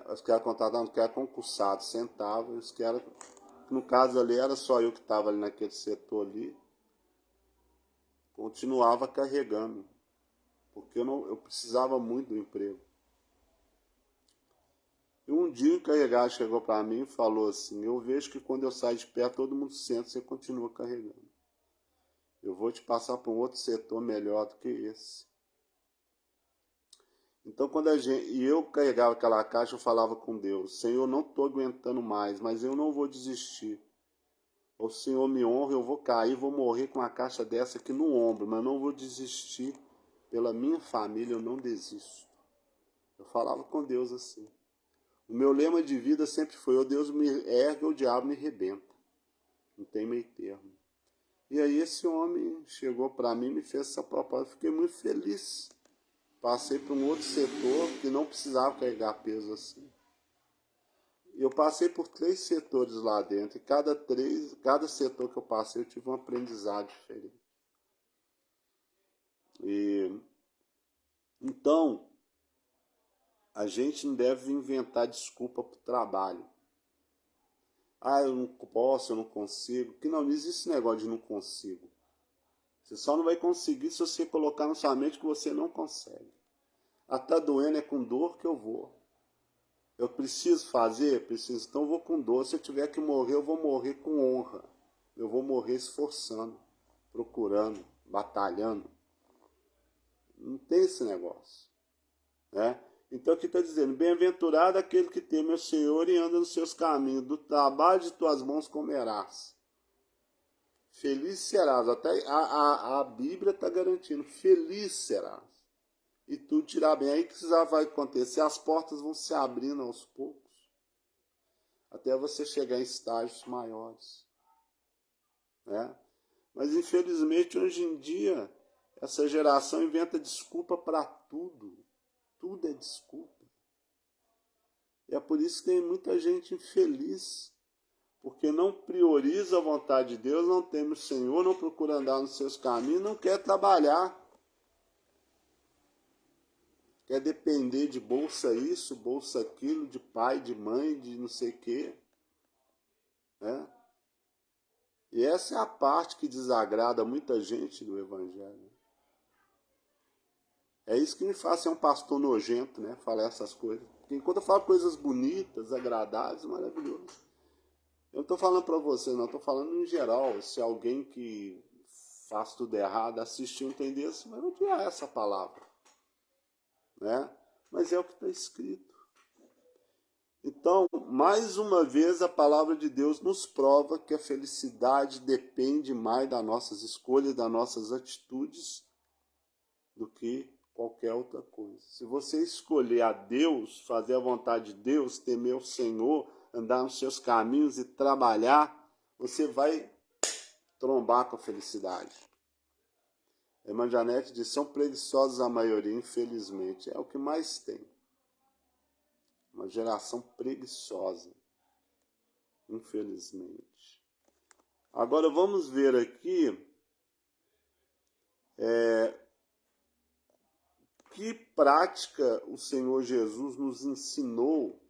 os que eram contratados, os que eram concursados, sentavam, os que eram... No caso ali, era só eu que estava ali naquele setor ali, continuava carregando, porque eu precisava muito do emprego. E um dia o encarregado chegou para mim e falou assim: eu vejo que quando eu saio de perto, todo mundo senta, você continua carregando. Eu vou te passar para um outro setor melhor do que esse. Então, e eu carregava aquela caixa, eu falava com Deus: Senhor, não estou aguentando mais, mas eu não vou desistir. O Senhor me honra, eu vou cair, vou morrer com uma caixa dessa aqui no ombro, mas não vou desistir. Pela minha família, eu não desisto. Eu falava com Deus assim. O meu lema de vida sempre foi: ou Deus me ergue ou o diabo me rebenta. Não tem meio termo. E aí esse homem chegou para mim e me fez essa proposta. Eu fiquei muito feliz. Passei para um outro setor que não precisava carregar peso assim. Eu passei por 3 setores lá dentro. E cada setor que eu passei, eu tive um aprendizado diferente. Então, a gente não deve inventar desculpa para o trabalho. Eu não posso, eu não consigo. Que não existe esse negócio de não consigo. Você só não vai conseguir se você colocar na sua mente que você não consegue. Tá doendo, é com dor que eu vou. Eu preciso fazer? Preciso. Então eu vou com dor. Se eu tiver que morrer, eu vou morrer com honra. Eu vou morrer esforçando, procurando, batalhando. Não tem esse negócio. Né? Então aqui está dizendo: bem-aventurado aquele que teme o Senhor e anda nos seus caminhos. Do trabalho de tuas mãos comerás. Feliz serás. Até a Bíblia está garantindo. Feliz serás. E tudo te irá bem. Aí que já vai acontecer. As portas vão se abrindo aos poucos. Até você chegar em estágios maiores. Né? Mas infelizmente hoje em dia essa geração inventa desculpa para tudo. Tudo é desculpa. E é por isso que tem muita gente infeliz. Porque não prioriza a vontade de Deus, não teme o Senhor, não procura andar nos seus caminhos, não quer trabalhar. Quer depender de bolsa isso, bolsa aquilo, de pai, de mãe, de não sei o quê. Né? E essa é a parte que desagrada muita gente do Evangelho. É isso que me faz ser um pastor nojento, né? Falar essas coisas. Porque enquanto eu falo coisas bonitas, agradáveis, maravilhosas, eu não estou falando para você, não. Estou falando em geral. Se alguém que faz tudo errado assistir e entender, você vai odiar essa palavra. Né? Mas é o que está escrito. Então, mais uma vez, a palavra de Deus nos prova que a felicidade depende mais das nossas escolhas, das nossas atitudes, do que qualquer outra coisa. Se você escolher a Deus, fazer a vontade de Deus, temer o Senhor, andar nos seus caminhos e trabalhar, você vai trombar com a felicidade. A irmã Janete diz, são preguiçosos a maioria, infelizmente. É o que mais tem. Uma geração preguiçosa, infelizmente. Agora vamos ver aqui que prática o Senhor Jesus nos ensinou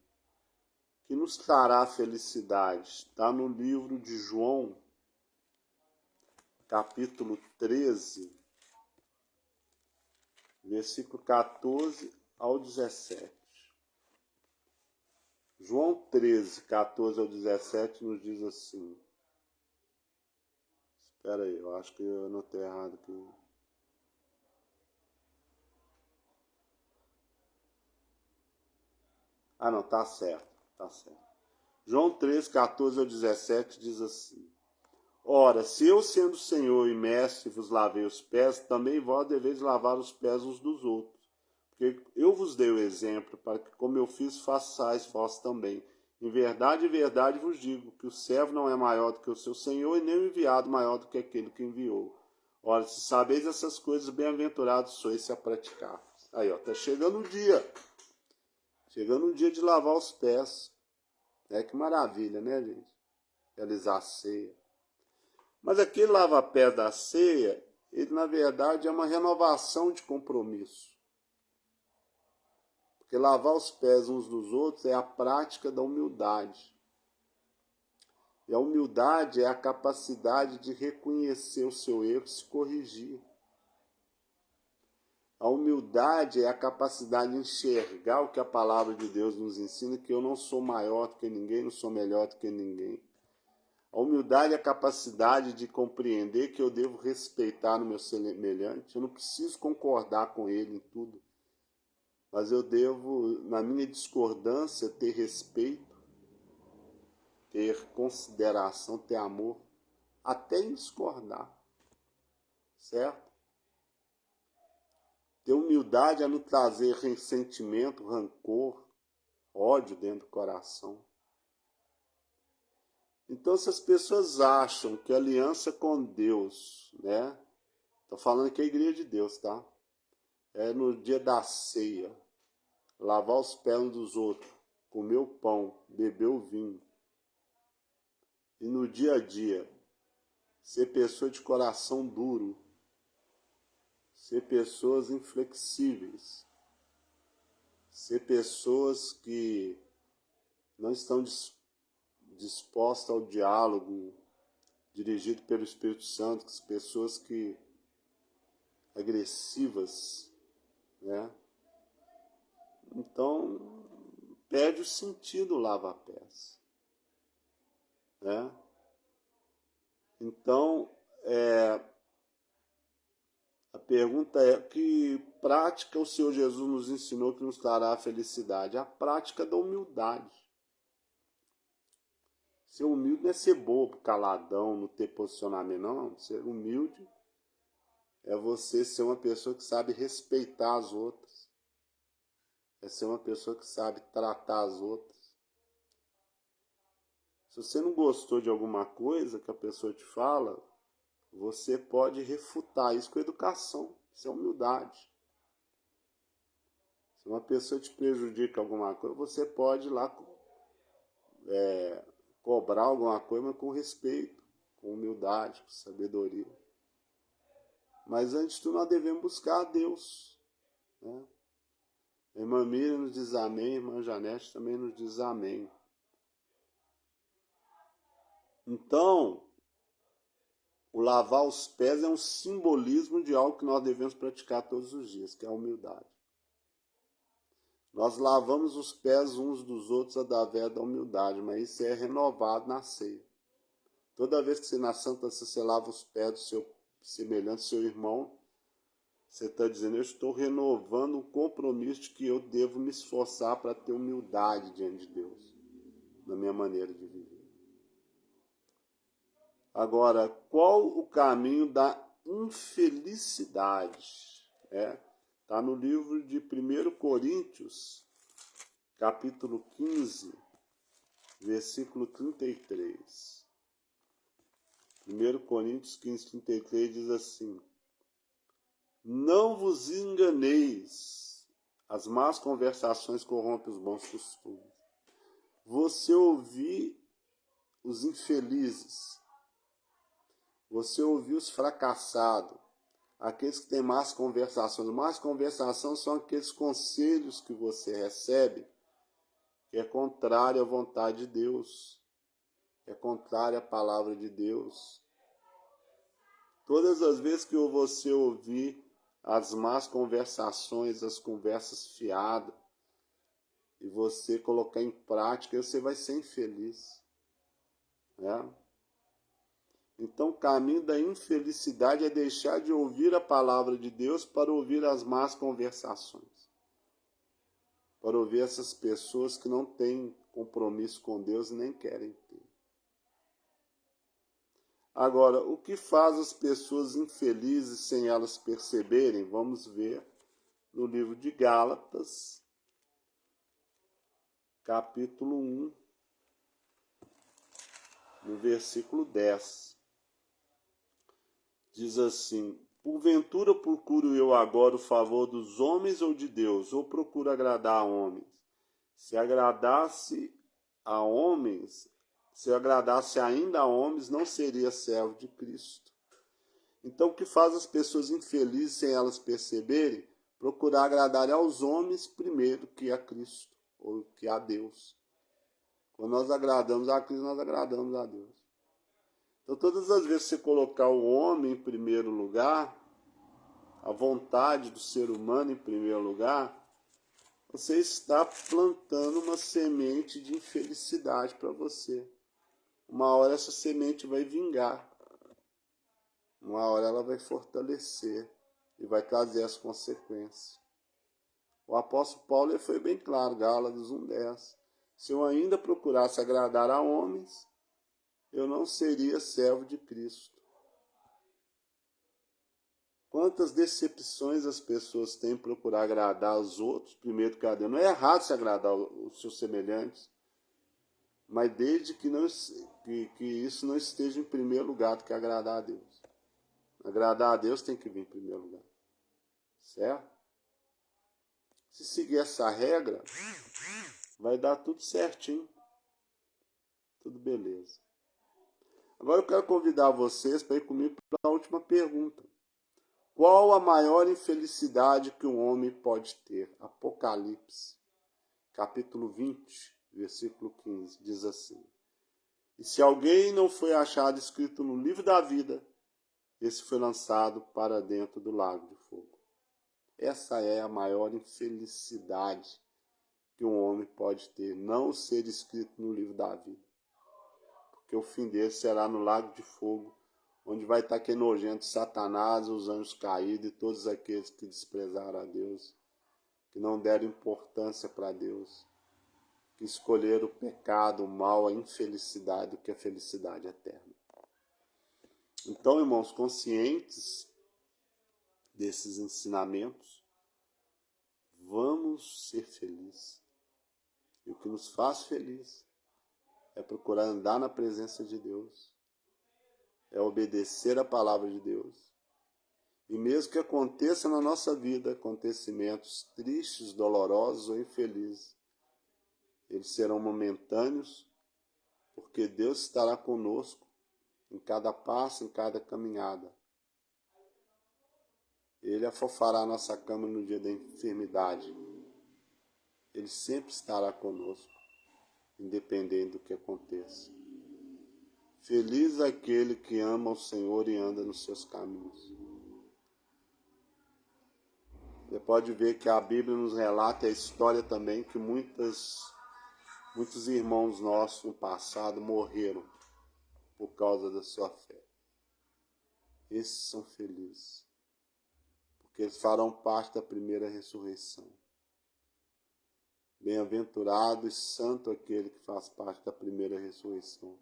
que nos trará felicidade. Está no livro de João, capítulo 13, versículo 14 ao 17. João 13, 14 ao 17 nos diz assim. Espera aí, eu acho que eu anotei errado aqui. Ah, não, tá certo, tá certo. João 13, 14 ao 17 diz assim. Ora, se eu, sendo Senhor e Mestre, vos lavei os pés, também vós deveis lavar os pés uns dos outros. Porque eu vos dei o exemplo, para que, como eu fiz, façais vós também. Em verdade vos digo, que o servo não é maior do que o seu Senhor, e nem o enviado maior do que aquele que enviou. Ora, se sabeis essas coisas, bem-aventurados sois se a praticar. Aí, ó, tá chegando o dia. Chegando o dia de lavar os pés. Que maravilha, né, gente? Realizar a ceia. Mas aquele lava-pés da ceia, ele na verdade é uma renovação de compromisso. Porque lavar os pés uns dos outros é a prática da humildade. E a humildade é a capacidade de reconhecer o seu erro e se corrigir. A humildade é a capacidade de enxergar o que a palavra de Deus nos ensina, que eu não sou maior do que ninguém, não sou melhor do que ninguém. A humildade é a capacidade de compreender que eu devo respeitar o meu semelhante. Eu não preciso concordar com ele em tudo. Mas eu devo, na minha discordância, ter respeito, ter consideração, ter amor, até em discordar. Certo? Ter humildade é não trazer ressentimento, rancor, ódio dentro do coração. Então, se as pessoas acham que a aliança com Deus, né? Estou falando que é a igreja de Deus, tá? É no dia da ceia, lavar os pés dos outros, comer o pão, beber o vinho. E no dia a dia, ser pessoa de coração duro, ser pessoas inflexíveis, ser pessoas que não estão dispostas ao diálogo dirigido pelo Espírito Santo, pessoas que agressivas, né? Então, perde o sentido o lava-pés, né? Então, a pergunta é, que prática o Senhor Jesus nos ensinou que nos trará a felicidade? A prática da humildade. Ser humilde não é ser bobo, caladão, não ter posicionamento, não. Ser humilde é você ser uma pessoa que sabe respeitar as outras. É ser uma pessoa que sabe tratar as outras. Se você não gostou de alguma coisa que a pessoa te fala, você pode refutar isso com educação. Isso é humildade. Se uma pessoa te prejudica alguma coisa, você pode ir lá cobrar alguma coisa, mas com respeito, com humildade, com sabedoria. Mas antes de tudo, nós devemos buscar a Deus. Né? A irmã Miriam nos diz amém, a irmã Janete também nos diz amém. Então, o lavar os pés é um simbolismo de algo que nós devemos praticar todos os dias, que é a humildade. Nós lavamos os pés uns dos outros através da humildade, mas isso é renovado na ceia. Toda vez que você na Santa Ceia você lava os pés do seu semelhante, seu irmão, você está dizendo, eu estou renovando um compromisso de que eu devo me esforçar para ter humildade diante de Deus, na minha maneira de viver. Agora, qual o caminho da infelicidade? Está no livro de 1 Coríntios, capítulo 15, versículo 33. 1 Coríntios 15, 33 diz assim: não vos enganeis, as más conversações corrompem os bons costumes. Você ouvir os infelizes, você ouvir os fracassados, aqueles que têm más conversações. Más conversações são aqueles conselhos que você recebe que é contrário à vontade de Deus, é contrário à palavra de Deus. Todas as vezes que você ouvir as más conversações, as conversas fiadas, e você colocar em prática, você vai ser infeliz. Né? Então, o caminho da infelicidade é deixar de ouvir a palavra de Deus para ouvir as más conversações. Para ouvir essas pessoas que não têm compromisso com Deus e nem querem ter. Agora, o que faz as pessoas infelizes sem elas perceberem? Vamos ver no livro de Gálatas, capítulo 1, no versículo 10. Diz assim: porventura procuro eu agora o favor dos homens ou de Deus, ou procuro agradar a homens? Se agradasse a homens, se eu agradasse ainda a homens, não seria servo de Cristo. Então, o que faz as pessoas infelizes sem elas perceberem? Procurar agradar aos homens primeiro que a Cristo, ou que a Deus. Quando nós agradamos a Cristo, nós agradamos a Deus. Então, todas as vezes que você colocar o homem em primeiro lugar, a vontade do ser humano em primeiro lugar, você está plantando uma semente de infelicidade para você. Uma hora essa semente vai vingar. Uma hora ela vai fortalecer e vai trazer as consequências. O apóstolo Paulo foi bem claro, Gálatas 1:10. Se eu ainda procurasse agradar a homens, eu não seria servo de Cristo. Quantas decepções as pessoas têm em procurar agradar os outros, primeiro que a Deus. Não é errado se agradar os seus semelhantes, mas desde que isso não esteja em primeiro lugar do que agradar a Deus. Agradar a Deus tem que vir em primeiro lugar. Certo? Se seguir essa regra, vai dar tudo certinho. Tudo beleza. Agora eu quero convidar vocês para ir comigo para a última pergunta. Qual a maior infelicidade que um homem pode ter? Apocalipse, capítulo 20, versículo 15, diz assim: e se alguém não foi achado escrito no livro da vida, esse foi lançado para dentro do lago de fogo. Essa é a maior infelicidade que um homem pode ter, não ser escrito no livro da vida. Porque o fim dele será no lago de fogo, onde vai estar aquele nojento Satanás, os anjos caídos e todos aqueles que desprezaram a Deus, que não deram importância para Deus, que escolher o pecado, o mal, a infelicidade do que a felicidade eterna. Então, irmãos, conscientes desses ensinamentos, vamos ser felizes. E o que nos faz feliz é procurar andar na presença de Deus, é obedecer a palavra de Deus. E mesmo que aconteça na nossa vida acontecimentos tristes, dolorosos ou infelizes, eles serão momentâneos, porque Deus estará conosco em cada passo, em cada caminhada. Ele afofará a nossa cama no dia da enfermidade. Ele sempre estará conosco, independente do que aconteça. Feliz aquele que ama o Senhor e anda nos seus caminhos. Você pode ver que a Bíblia nos relata a história também que muitos irmãos nossos no passado morreram por causa da sua fé. Esses são felizes, porque eles farão parte da primeira ressurreição. Bem-aventurado e santo aquele que faz parte da primeira ressurreição,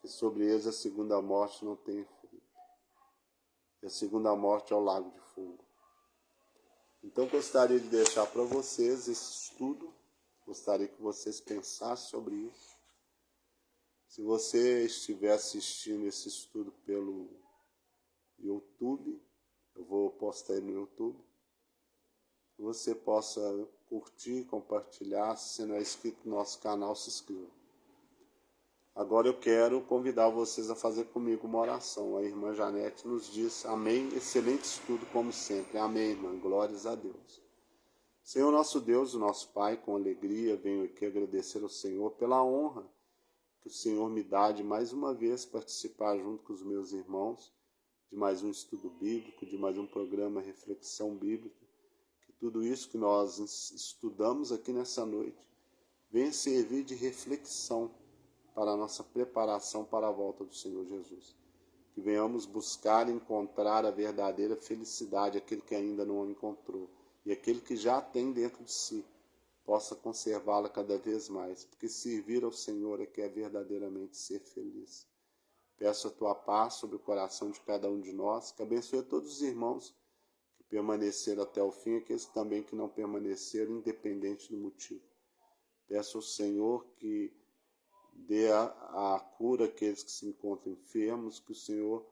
que sobre eles a segunda morte não tem efeito. E a segunda morte é o lago de fogo. Então gostaria de deixar para vocês esse estudo, gostaria que vocês pensassem sobre isso. Se você estiver assistindo esse estudo pelo YouTube, eu vou postar aí no YouTube, você possa curtir, compartilhar. Se você não é inscrito no nosso canal, se inscreva. Agora eu quero convidar vocês a fazer comigo uma oração. A irmã Janete nos diz amém, excelente estudo como sempre. Amém, irmã, glórias a Deus. Senhor nosso Deus, o nosso Pai, com alegria venho aqui agradecer ao Senhor pela honra que o Senhor me dá de mais uma vez participar junto com os meus irmãos de mais um estudo bíblico, de mais um programa Reflexão Bíblica. Que tudo isso que nós estudamos aqui nessa noite venha servir de reflexão para a nossa preparação para a volta do Senhor Jesus. Que venhamos buscar e encontrar a verdadeira felicidade, aquele que ainda não a encontrou, e aquele que já a tem dentro de si, possa conservá-la cada vez mais, porque servir ao Senhor é que é verdadeiramente ser feliz. Peço a tua paz sobre o coração de cada um de nós, que abençoe a todos os irmãos que permaneceram até o fim, aqueles também que não permaneceram, independente do motivo. Peço ao Senhor que dê a cura àqueles que se encontram enfermos, que o Senhor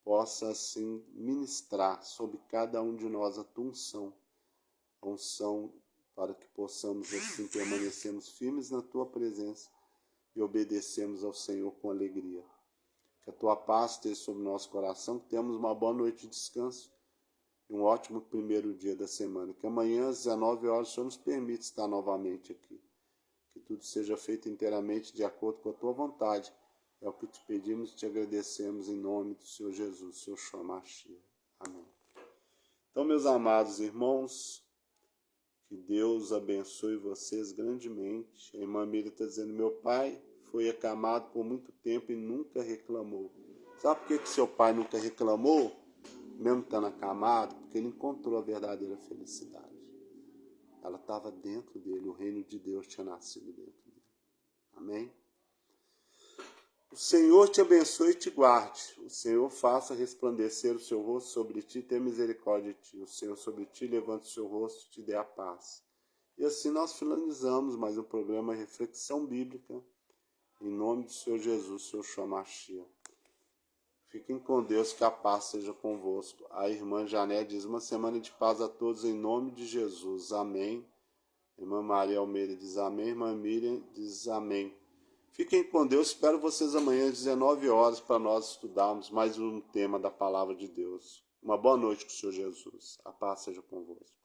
possa assim ministrar sobre cada um de nós a tua unção, a unção para que possamos assim permanecermos firmes na tua presença e obedecermos ao Senhor com alegria. Que a tua paz esteja sobre o nosso coração, que tenhamos uma boa noite de descanso e um ótimo primeiro dia da semana. Que amanhã às 19 horas o Senhor nos permita estar novamente aqui. Que tudo seja feito inteiramente de acordo com a tua vontade. É o que te pedimos e te agradecemos em nome do Senhor Jesus, Senhor Yeshua Mashiach. Amém. Então, meus amados irmãos, que Deus abençoe vocês grandemente. A irmã Miriam está dizendo, meu pai foi acamado por muito tempo e nunca reclamou. Sabe por que seu pai nunca reclamou? Mesmo estando acamado, porque ele encontrou a verdadeira felicidade. Ela estava dentro dele, o reino de Deus tinha nascido dentro dele. Amém? O Senhor te abençoe e te guarde. O Senhor faça resplandecer o seu rosto sobre ti e tenha misericórdia de ti. O Senhor sobre ti levante o seu rosto e te dê a paz. E assim nós finalizamos mais um programa Reflexão Bíblica. Em nome do Senhor Jesus, Senhor Yeshua Mashiach. Fiquem com Deus, que a paz seja convosco. A irmã Jané diz, uma semana de paz a todos em nome de Jesus. Amém. A irmã Maria Almeida diz amém. Irmã Miriam diz amém. Fiquem com Deus. Espero vocês amanhã às 19 horas para nós estudarmos mais um tema da Palavra de Deus. Uma boa noite com o Senhor Jesus. A paz seja convosco.